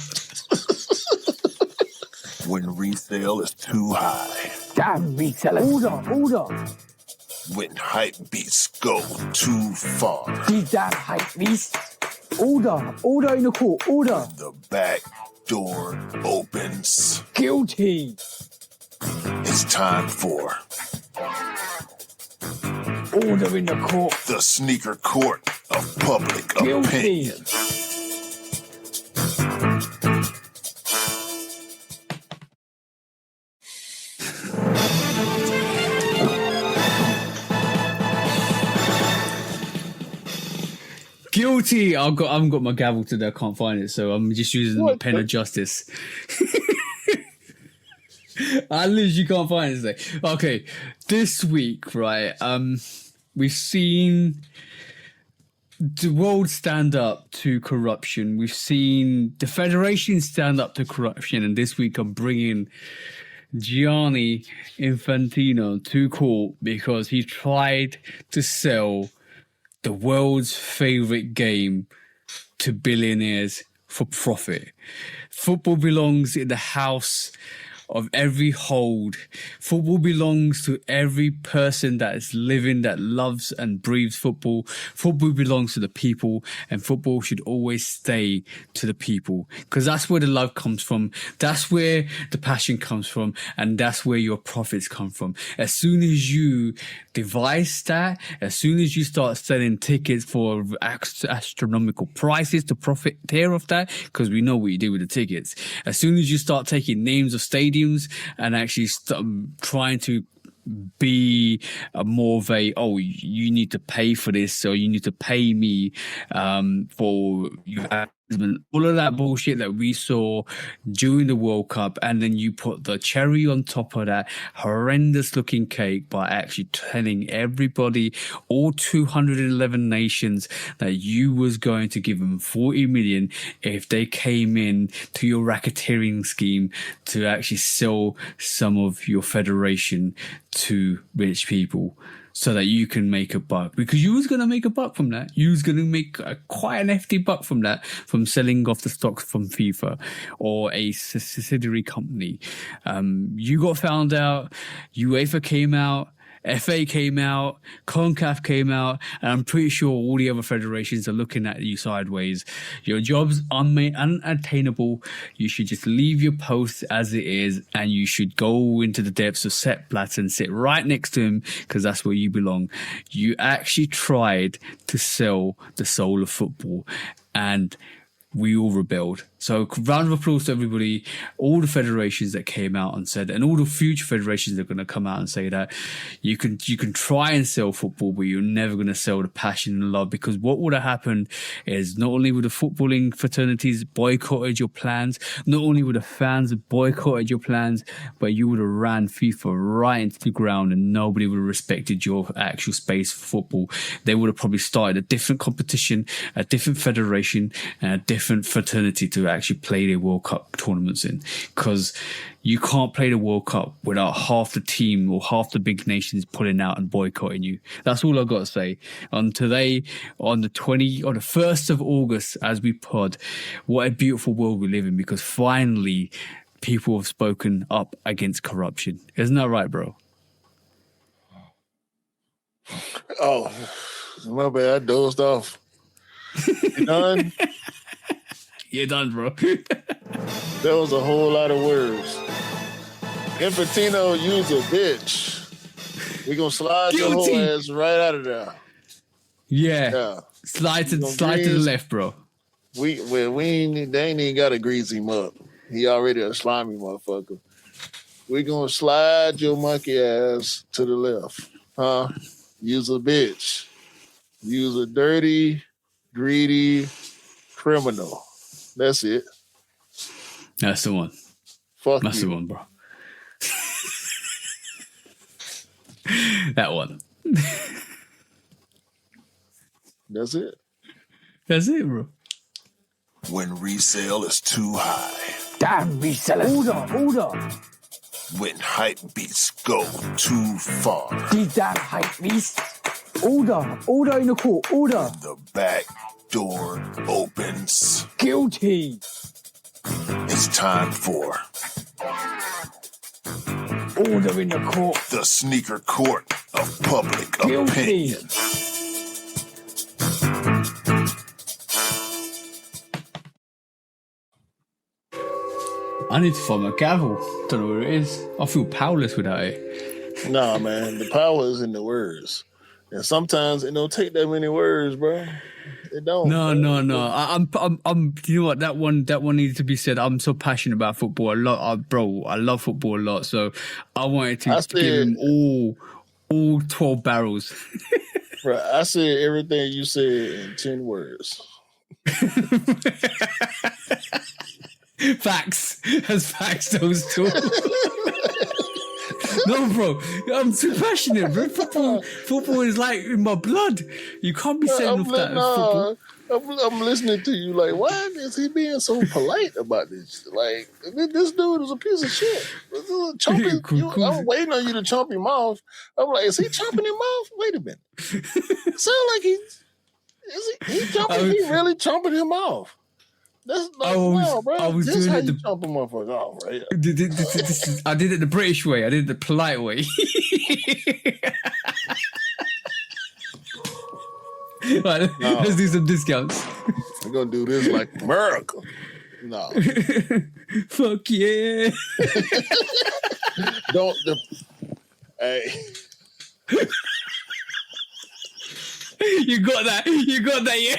When resale is too high. Damn retailer. Order. When hype beats go too far. These damn hype beasts. Order in the court. Order. The back door opens. Guilty. It's time for Order in the court. the sneaker court of public Guilty. opinion. Guilty. I haven't got my gavel today. I can't find it, so I'm just using my pen of justice. I literally can't find it today. Okay, this week, right? We've seen the world stand up to corruption. We've seen the Federation stand up to corruption, and this week I'm bringing Gianni Infantino to court because he tried to sell the world's favorite game to billionaires for profit. Football belongs in the house of every hold. Football belongs to every person that is living, that loves and breathes football. Football belongs to the people, and football should always stay to the people, because that's where the love comes from. That's where the passion comes from, and that's where your profits come from. As soon as you devise that, as soon as you start selling tickets for astronomical prices to profiteer off that, because we know what you do with the tickets. As soon as you start taking names of stadiums and actually trying to be more of a, oh, you need to pay for this, or you need to pay me for your advertisement, all of that bullshit that we saw during the World Cup, and then you put the cherry on top of that horrendous looking cake by actually telling everybody, all 211 nations, that you was going to give them 40 million if they came in to your racketeering scheme to actually sell some of your federation to rich people, so that you can make a buck, because you was going to make a buck from that. You was going to make quite an hefty buck from that, from selling off the stocks from FIFA or a subsidiary company. You got found out, UEFA came out, FA came out, CONCACAF came out, and I'm pretty sure all the other federations are looking at you sideways. Your job's unattainable. You should just leave your post as it is, and you should go into the depths of Sepp Blatter and sit right next to him, because that's where you belong. You actually tried to sell the soul of football, and we all rebelled. So round of applause to everybody, all the federations that came out and said, and all the future federations that are going to come out and say that you can try and sell football, but you're never going to sell the passion and love, because what would have happened is not only would the footballing fraternities boycotted your plans, not only would the fans have boycotted your plans, but you would have ran FIFA right into the ground, and nobody would have respected your actual space for football. They would have probably started a different competition, a different federation, and a different fraternity to actually play their World Cup tournaments in, because you can't play the World Cup without half the team or half the big nations pulling out and boycotting you. That's all I've got to say. On today, on the 1st of August, as we pod, what a beautiful world we live in, because finally people have spoken up against corruption. Isn't that right, bro? Oh, my bad. I dozed off. You done? You're done, bro. That was a whole lot of words. Infantino, you's a bitch. We gonna slide your whole ass right out of there. Yeah. Slide to the left, bro. They ain't even gotta grease him up. He already a slimy motherfucker. We're gonna slide your monkey ass to the left. Huh? Use a bitch. Use a dirty, greedy criminal. That's it. That's the one. Fuck That's you. the one, bro. That one. That's it. That's it, bro. When resale is too high. Damn resellers. Order. When hype beats go too far. These damn hype beasts. Order in the court. Order. The back door opens. Guilty. It's time for Order in the court. the sneaker court of public Guilty. opinion. I need to find my gavel. Don't know where it is. I feel powerless without it. Nah, man. The power is in the words. And sometimes it don't take that many words, bro. It don't. No. I'm. You know what? That one needed to be said. I'm so passionate about football. I love football a lot. So I wanted to give him all 12 barrels. Bro, I said everything you said in 10 words. Facts. As facts, those two. No, bro. I'm too passionate, bro. Football is like in my blood. You can't be saying off that. Football. I'm listening to you like, why is he being so polite about this? Like, this dude is a piece of shit. I'm waiting on you to chomp your mouth. I'm like, is he chomping his mouth? Wait a minute. It sounds like he really chomping his mouth. That's like, wow, bro. This is how you chomp a motherfucker off, right? I did it the British way. I did it the polite way. Right, let's do some discounts. We're gonna do this like America. No. Fuck yeah. Hey. You got that, yeah.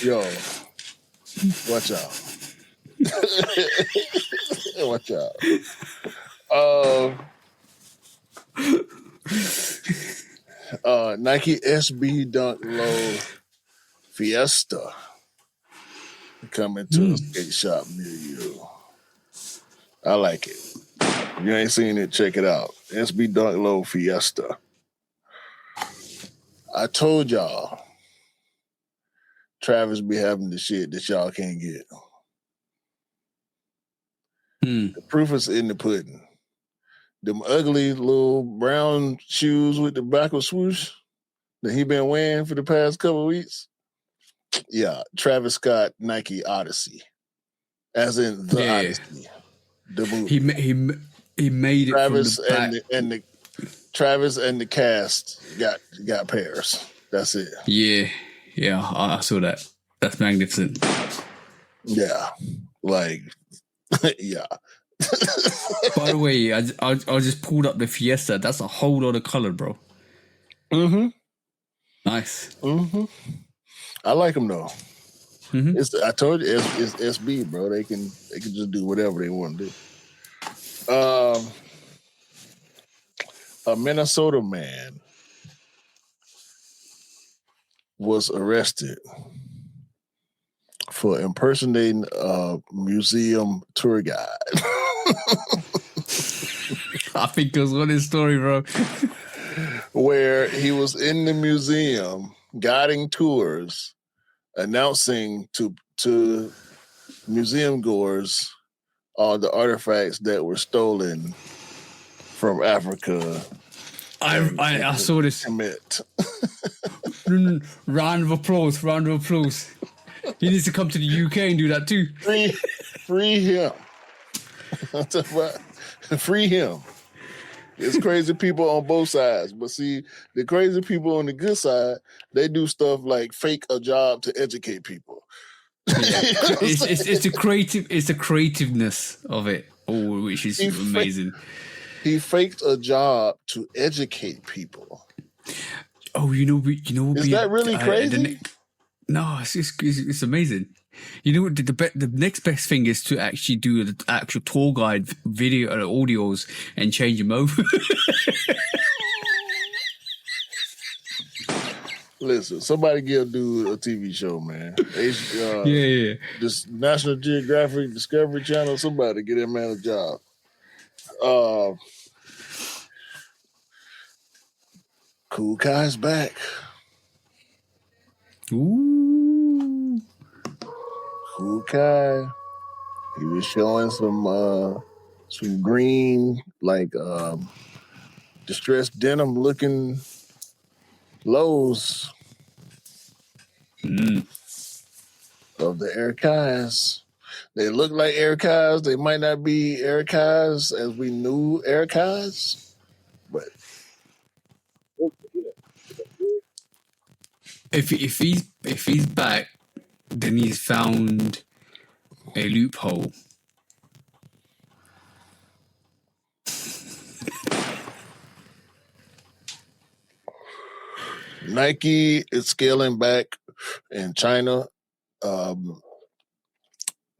Yo. Watch out. Watch out. Nike SB Dunk Low Fiesta coming to a skate shop near you. I like it. If you ain't seen it, check it out. SB Dunk Low Fiesta. I told y'all Travis be having the shit that y'all can't get. The proof is in the pudding. Them ugly little brown shoes with the backward swoosh that he been wearing for the past couple of weeks. Yeah, Travis Scott Nike Odyssey, as in the Odyssey, the movie. He made it. Travis from the back. and the Travis and the cast got pairs. That's it. Yeah, I saw that. That's magnificent. Yeah, like yeah. By the way, I just pulled up the Fiesta. That's a whole lot of color, bro. Mm-hmm. Nice. Mm-hmm. I like them though. Mm-hmm. I told you it's SB, bro. They can just do whatever they want to do. A Minnesota man was arrested for impersonating a museum tour guide. I think it was one his story, bro. Where he was in the museum guiding tours, announcing to museum goers all the artifacts that were stolen from Africa. I saw this. Commit. Round of applause. He needs to come to the UK and do that too. Free him. Free him. It's crazy people on both sides. But see, the crazy people on the good side, they do stuff like fake a job to educate people. Yeah. It's the creativeness of it all, which is amazing. He faked a job to educate people. Oh, you know what? Is that really crazy? No, it's amazing. You know what? The next best thing is to actually do the actual tour guide video audios and change them over. Listen, somebody give dude a TV show, man. Yeah. This National Geographic Discovery Channel, somebody get that man a job. Cool Kai's back. Ooh. Cool Kai. He was showing some green, like distressed denim looking lows of the Air Kais. They look like Air Kais. They might not be Air Kais as we knew Air Kais, but If he's back, then he's found a loophole. Nike is scaling back in China.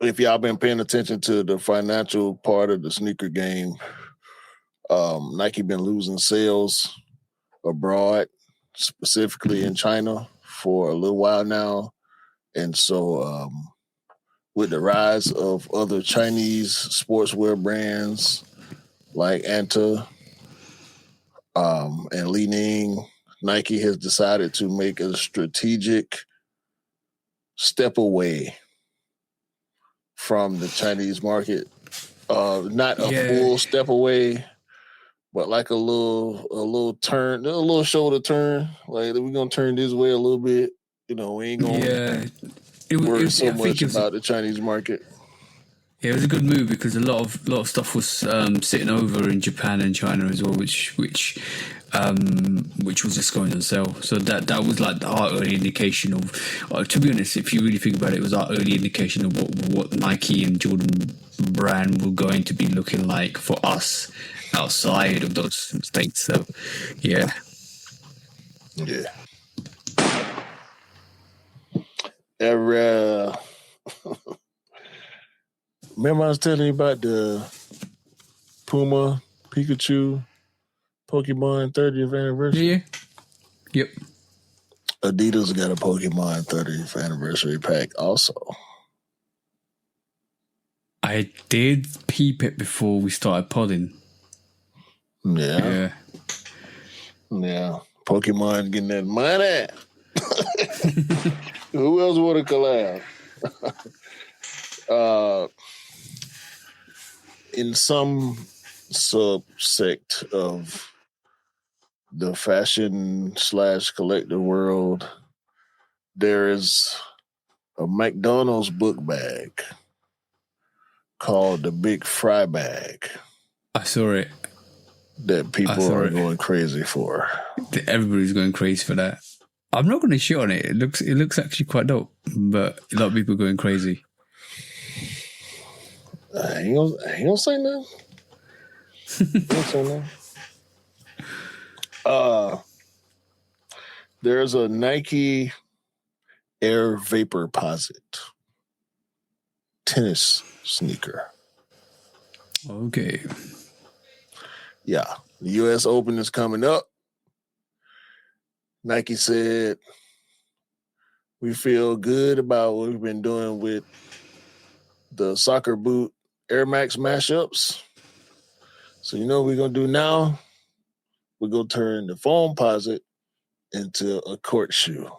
If y'all been paying attention to the financial part of the sneaker game, Nike been losing sales abroad, specifically in China, for a little while now. And so with the rise of other Chinese sportswear brands like Anta and Li Ning, Nike has decided to make a strategic step away from the Chinese market. Not a full step away, but like a little turn, a little shoulder turn. Like, we're gonna turn this way a little bit. We ain't gonna worry so much about the Chinese market. Yeah, it was a good move because a lot of stuff was sitting over in Japan and China as well, which was just going on sale. So that was like our early indication of. To be honest, if you really think about it, it was our early indication of what Nike and Jordan brand were going to be looking like for us outside of those states. So, yeah. Remember I was telling you about the Puma Pikachu Pokemon 30th anniversary? Yeah. Yep. Adidas got a Pokemon 30th anniversary pack also. I did peep it before we started podding. Yeah. Pokemon getting that money. Who else would have collab? In some subsect of the fashion / collector world, there is a McDonald's book bag called the Big Fry Bag. I saw it. That people are going crazy for. Everybody's going crazy for that. I'm not going to shit on it. It looks actually quite dope, but a lot of people are going crazy. I ain't gonna say nothing. There's a Nike Air Vaporposit tennis sneaker. Okay. Yeah. The US Open is coming up. Nike said, we feel good about what we've been doing with the soccer boot Air Max mashups. So you know what we're going to do now? We're going to turn the Foamposite into a court shoe.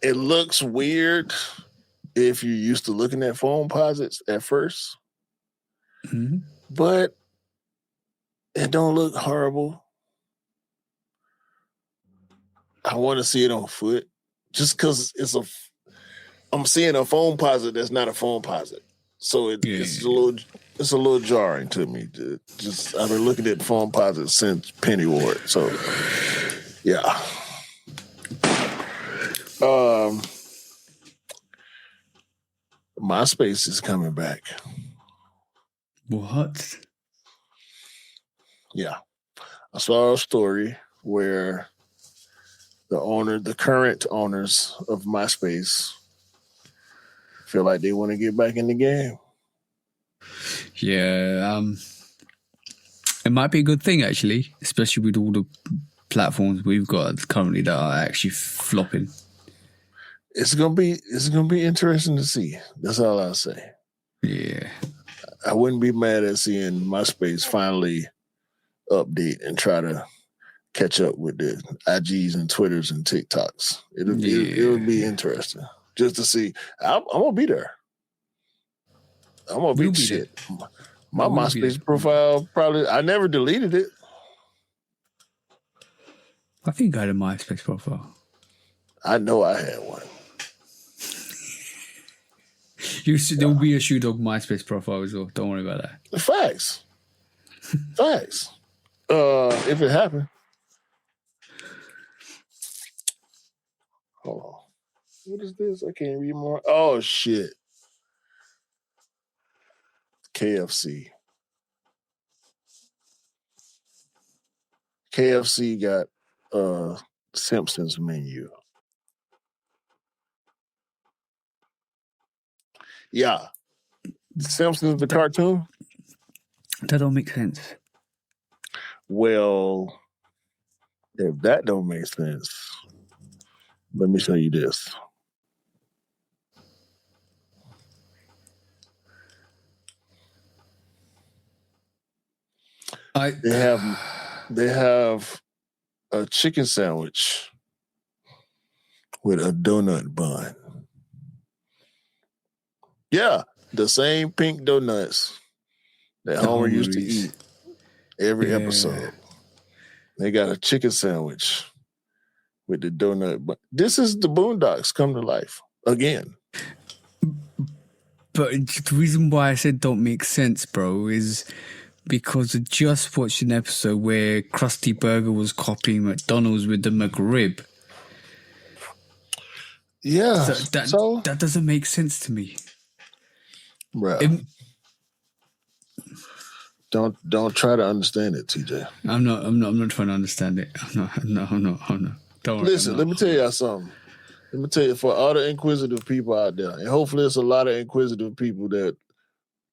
It looks weird if you're used to looking at Foamposites at first. Mm-hmm. But it don't look horrible. I want to see it on foot just because I'm seeing a Foamposite that's not a Foamposite. So it's a little jarring to me. I've been looking at Foamposites since Penny wore it. So yeah. MySpace is coming back. What? Yeah. I saw a story where the current owners of MySpace feel like they want to get back in the game. Yeah, it might be a good thing actually, especially with all the platforms we've got currently that are actually flopping. It's gonna be interesting to see. That's all I'll say. Yeah, I wouldn't be mad at seeing MySpace finally update and try to catch up with the IGs and Twitters and TikToks. It would be interesting just to see. I'm gonna be there. I'm gonna beat shit. My MySpace profile I never deleted it. I think I had a MySpace profile. I know I had one. There will be a Shoe Dog MySpace profile as well. Don't worry about that. Facts. If it happened. Hold on. What is this? I can't read more. Oh shit. KFC. KFC got Simpsons menu. Yeah. Simpsons the cartoon? That don't make sense. Well, if that don't make sense, let me show you this. They have a chicken sandwich with a donut bun. Yeah, the same pink donuts that Homer used to eat every episode. They got a chicken sandwich with the donut bun. This is the Boondocks come to life again. But the reason why I said don't make sense, bro, is because I just watched an episode where Krusty Burger was copying McDonald's with the McRib. Yeah. So that doesn't make sense to me. Bro. Don't try to understand it, TJ. I'm not trying to understand it. I'm not. Don't worry. Listen, let me tell y'all something. Let me tell you, for all the inquisitive people out there, and hopefully it's a lot of inquisitive people that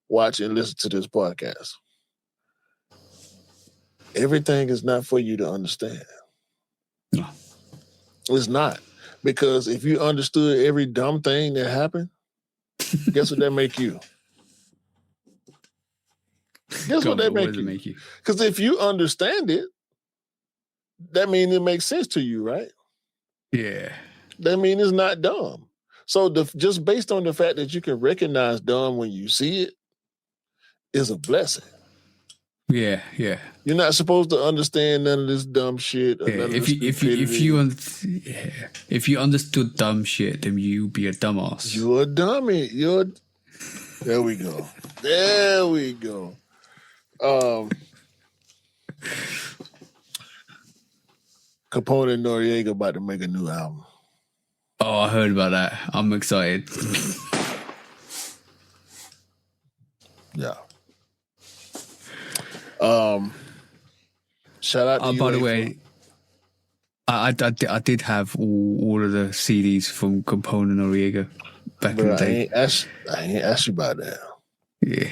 watch and listen to this podcast. Everything is not for you to understand. No. It's not. Because if you understood every dumb thing that happened, guess what that make you? Guess what that make you? Because if you understand it, that means it makes sense to you, right? Yeah. That means it's not dumb. So just based on the fact that you can recognize dumb when you see it is a blessing. Yeah. You're not supposed to understand none of this dumb shit. Or none of this if you understood dumb shit, then you'd be a dumbass. You're a dummy. There we go. Capone and Noriega about to make a new album. Oh, I heard about that. I'm excited. Yeah. Shout out to you. By the way, I did have all of the CDs from Capone and Noriega back in the day. I ain't asked you about that. Yeah.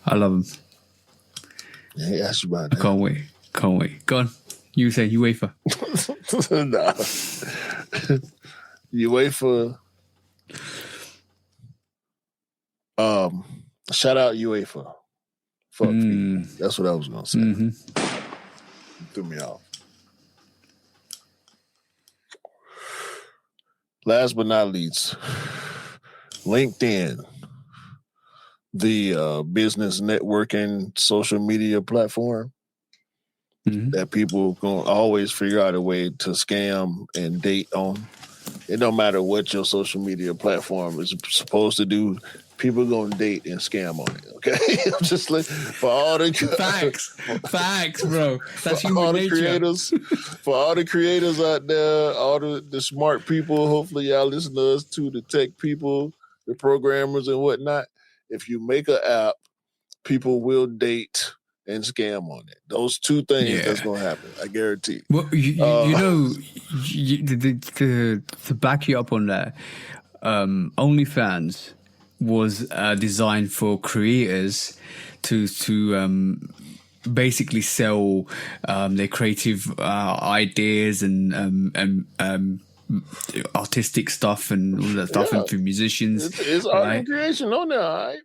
I love them. I ain't asked you about that. I can't wait. Go on. You say UEFA. Nah. UEFA. Shout out UEFA. Fuck people. That's what I was gonna say. Mm-hmm. You threw me off. Last but not least, LinkedIn, the business networking social media platform that people gonna always figure out a way to scam and date on. It don't matter what your social media platform is supposed to do. People gonna date and scam on it. Okay, I'm just like for all the facts, bro. That's for all the creators out there, all the smart people. Hopefully, y'all listen to us too. The tech people, the programmers, and whatnot. If you make an app, people will date and scam on it. Those two things Yeah. that's gonna happen. I guarantee. Well, to back you up on that, OnlyFans was designed for creators to basically sell their creative ideas and artistic stuff and all that stuff, and for musicians. It's art and creation on there, all right?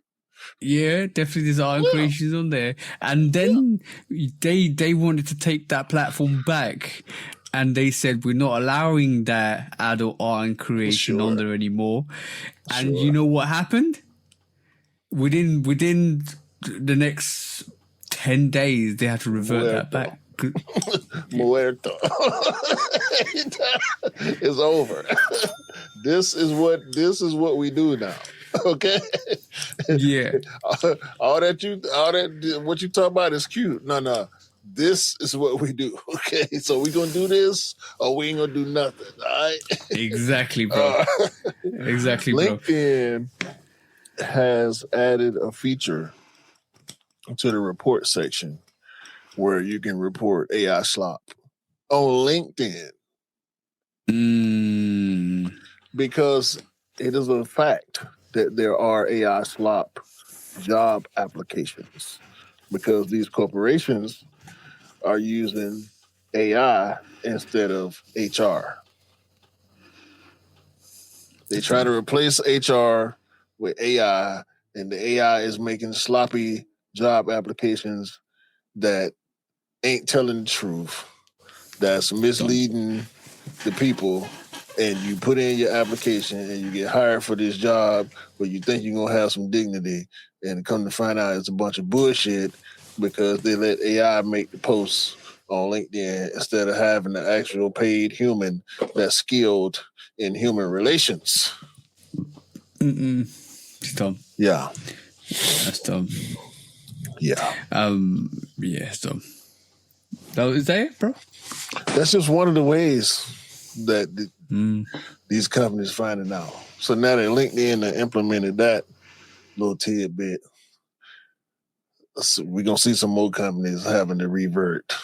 Yeah, definitely there's art and creations on there. And then they wanted to take that platform back, and they said we're not allowing that adult art and creation on there anymore. And you know what happened? Within the next 10 days, they had to revert that back. Muerto. It's over. This is what we do now. Okay. Yeah. all that what you talk about is cute. No. This is what we do. Okay. So we gonna do this or we ain't gonna do nothing. All right. Exactly, bro. Exactly, bro. LinkedIn has added a feature to the report section where you can report AI slop on LinkedIn. Because it is a fact that there are AI slop job applications, because these corporations are using AI instead of HR. They try to replace HR with AI, and the AI is making sloppy job applications that ain't telling the truth, that's misleading the people, and you put in your application and you get hired for this job where you think you're going to have some dignity, and come to find out it's a bunch of bullshit because they let AI make the posts on LinkedIn instead of having the actual paid human that's skilled in human relations. It's dumb. Yeah. That's dumb. Yeah. Yeah, it's dumb. Is that it, bro? That's just one of the ways that these companies finding out. So now that LinkedIn have implemented that little tidbit, so we're going to see some more companies having to revert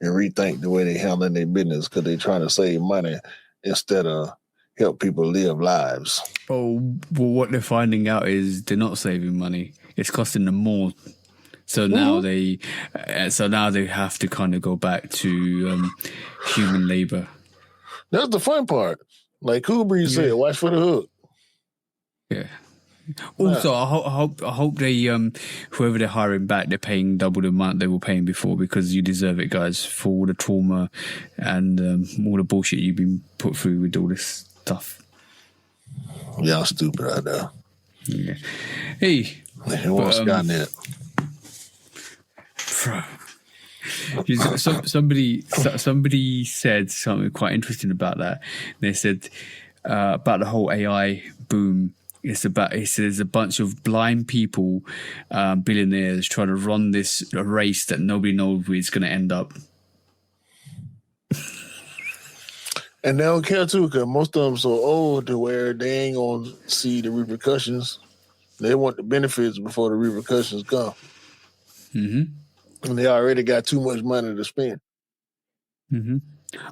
and rethink the way they handling their business, because they're trying to save money instead of help people live lives. Oh, well, what they're finding out is they're not saving money. It's costing them more. So now they have to kind of go back to human labor. That's the fun part. Like Kubrick said, watch for the hook. Yeah. Also, I hope they whoever they're hiring back, they're paying double the amount they were paying before, because you deserve it, guys, for all the trauma and all the bullshit you've been put through with all this stuff. Y'all stupid out there. Yeah. Hey. Who wants Skynet? Somebody said something quite interesting about that. They said about the whole AI boom. It says a bunch of blind people, billionaires, trying to run this race that nobody knows where it's going to end up. And they don't care too, because most of them so old to where they ain't gonna see the repercussions. They want the benefits before the repercussions come. Mm-hmm. And they already got too much money to spend. Mm-hmm.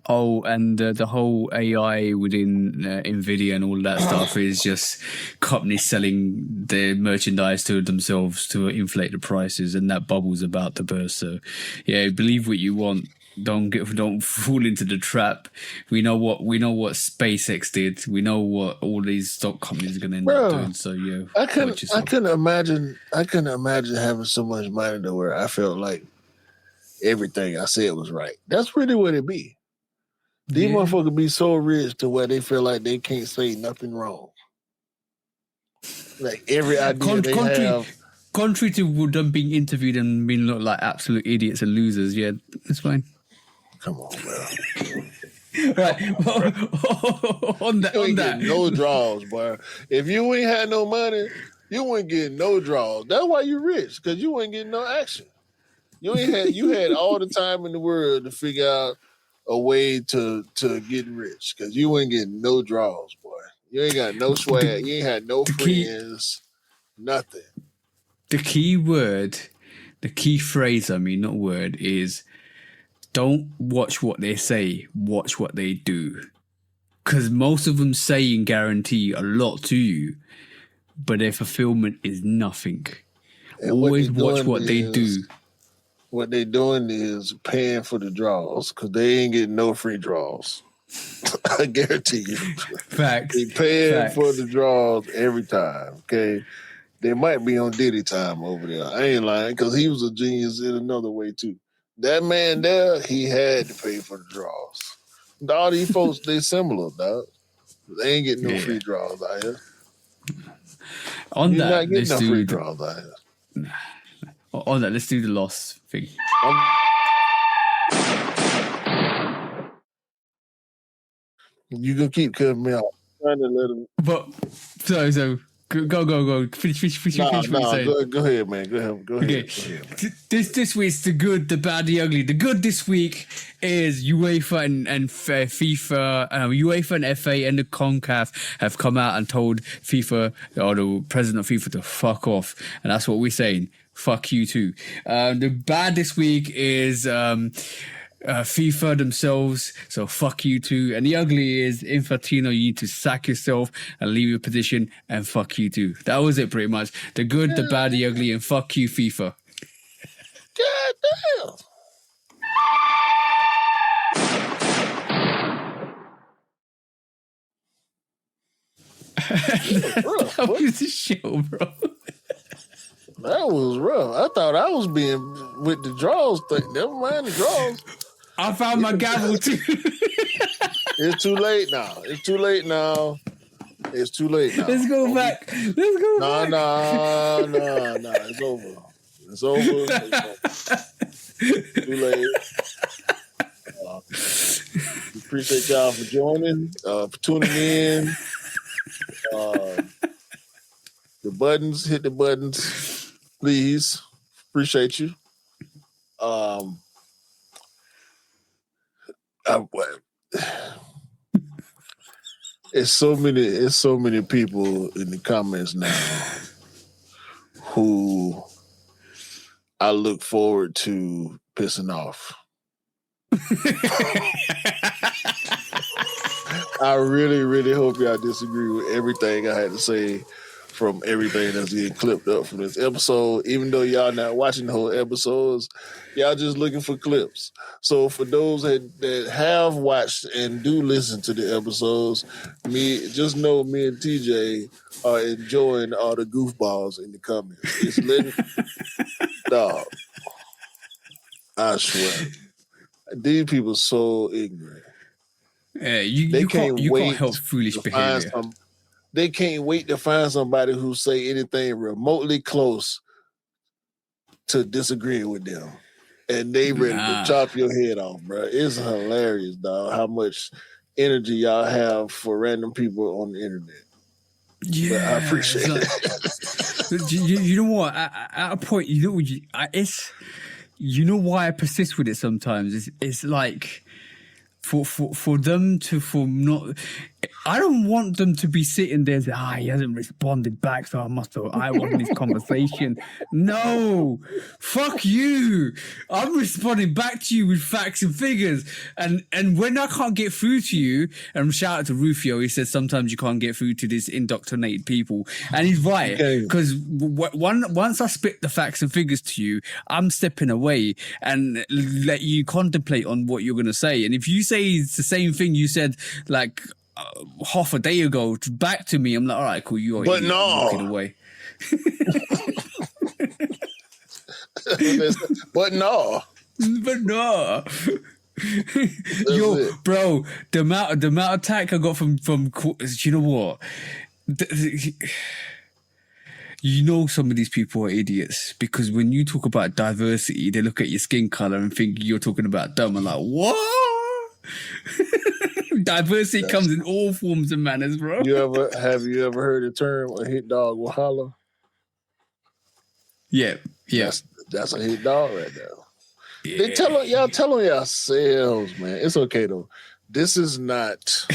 Oh, and the whole AI within NVIDIA and all that stuff is just companies selling their merchandise to themselves to inflate the prices, and that bubble's about to burst. So, yeah, believe what you want. Don't fall into the trap. We know what SpaceX did. We know what all these stock companies are going to end up doing. So yeah, I couldn't imagine having so much money to where I felt like everything I said was right. That's really what it be. These motherfuckers be so rich to where they feel like they can't say nothing wrong. Like every idea they have. Contrary to them being interviewed and being looked like absolute idiots and losers, yeah, it's fine. Come on, bro. Right. on that. No draws, boy. If you ain't had no money, you ain't getting no draws. That's why you rich, because you ain't getting no action. You had all the time in the world to figure out a way to get rich, because you ain't getting no draws, boy. You ain't got no swag. You ain't had no friends, nothing. The key word the key phrase, not word, is don't watch what they say, watch what they do. Because most of them say and guarantee a lot to you, but their fulfillment is nothing. And always watch what they do. What they doing is paying for the draws because they ain't getting no free draws. I guarantee you. Facts. They paying for the draws every time. Okay, they might be on Diddy time over there. I ain't lying because he was a genius in another way too. That man there, he had to pay for the draws. All these folks, they similar, dog. They ain't getting no free draws out here. On You're that, not getting no free draws out here. On that, let's do the loss thing. You gonna keep cutting me off. I'm trying to let him. But so go. Finish what you're saying. Go ahead, man. Go ahead. Okay. This week's the good, the bad, the ugly. The good this week is UEFA and FIFA, UEFA and FA and the CONCACAF have come out and told FIFA or the president of FIFA to fuck off, and that's what we're saying. Fuck you too. The bad this week is FIFA themselves, so fuck you too. And the ugly is Infantino, you need to sack yourself and leave your position, and fuck you too. That was it pretty much. The good, the bad, the ugly, and fuck you, FIFA. God damn. That was the show, bro. That was rough. I thought I was being with the draws thing. Never mind the draws. I found my gavel too. It's too late now. Let's go back. No. It's over. Too late. Appreciate y'all for joining, for tuning in. Hit the buttons. Please, appreciate you. It's so many people in the comments now who I look forward to pissing off. I really, really hope y'all disagree with everything I had to say from everything that's getting clipped up from this episode. Even though y'all not watching the whole episodes, y'all just looking for clips. So for those that have watched and do listen to the episodes, just know me and TJ are enjoying all the goofballs in the comments. It's letting dog. I swear. These people so ignorant. Yeah, you can't help foolish behavior. They can't wait to find somebody who say anything remotely close to disagreeing with them. And they ready to chop your head off, bro. It's hilarious, dog, how much energy y'all have for random people on the internet. Yeah, but I appreciate it. You know what? At a point, you know why I persist with it sometimes. It's like for them to not. I don't want them to be sitting there saying, he hasn't responded back, so I want this conversation. No, fuck you. I'm responding back to you with facts and figures. And when I can't get through to you, and shout out to Rufio, he says sometimes you can't get through to these indoctrinated people. And he's right, because once I spit the facts and figures to you, I'm stepping away and let you contemplate on what you're going to say. And if you say it's the same thing you said, like, half a day ago back to me, I'm like, all right, cool, you're walking away. But no. Yo, bro, the amount of tack I got from you know what? You know, some of these people are idiots, because when you talk about diversity, they look at your skin color and think you're talking about them. I'm like, what? Diversity comes in all forms and manners, bro. Have you ever heard the term a hit dog will holler? Yeah. That's a hit dog right now. Yeah. They telling yourselves, man. It's okay though. This is not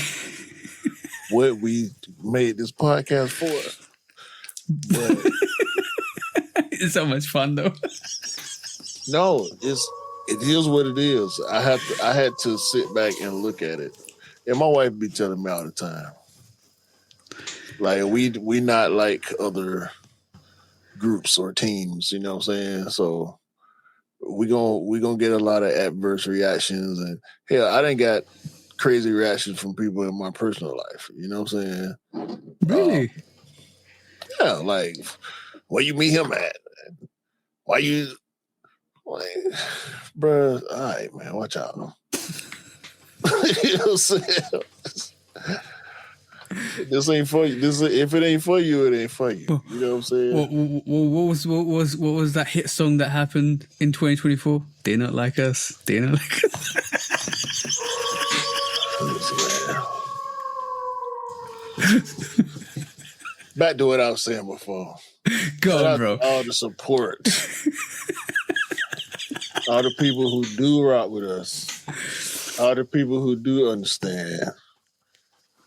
what we made this podcast for. But it's so much fun though. No, it is what it is. I had to sit back and look at it. And my wife be telling me all the time. Like we not like other groups or teams, you know what I'm saying? So we gonna get a lot of adverse reactions, and hell, I didn't got crazy reactions from people in my personal life. You know what I'm saying? Really? Yeah, like where you meet him at? Why you like, bruh? All right, man, watch out. You know what I'm saying? This ain't for you. If it ain't for you, it ain't for you. You know what I'm saying? What was that hit song that happened in 2024? They not like us. They not like us. Back to what I was saying before. Go on, bro. All the support, all the people who do rock with us, all the people who do understand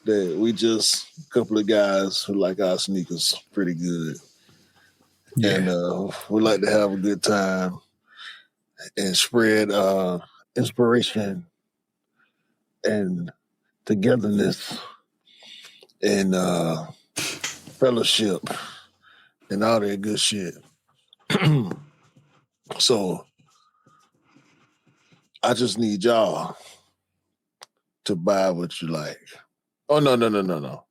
that we just a couple of guys who like our sneakers pretty good. Yeah. And we like to have a good time and spread inspiration and togetherness and fellowship and all that good shit. So I just need y'all to buy what you like. Oh, no.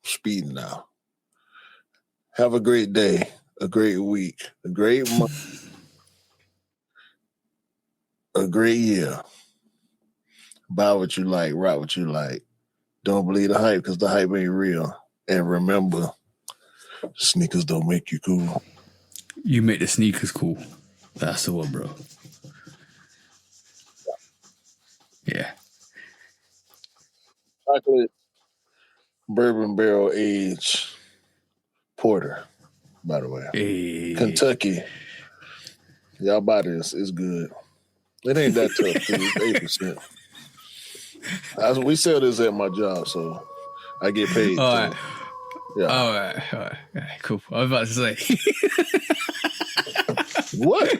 Speeding now. Have a great day, a great week, a great month, a great year. Buy what you like, rock what you like. Don't believe the hype because the hype ain't real. And remember, sneakers don't make you cool. You make the sneakers cool. That's the one, bro. Yeah. Chocolate bourbon barrel aged porter, by the way. Hey. Kentucky. Y'all buy this. It's good. It ain't that tough. It's 8%. We sell this at my job, so I get paid. All right. Yeah. All right. Cool. I was about to say. What?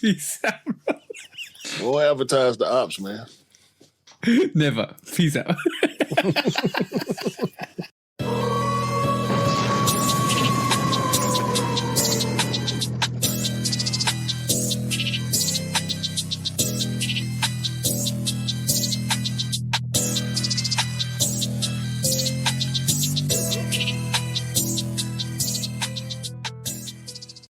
Peace out, bro. We'll advertise the ops, man. Never. Peace out.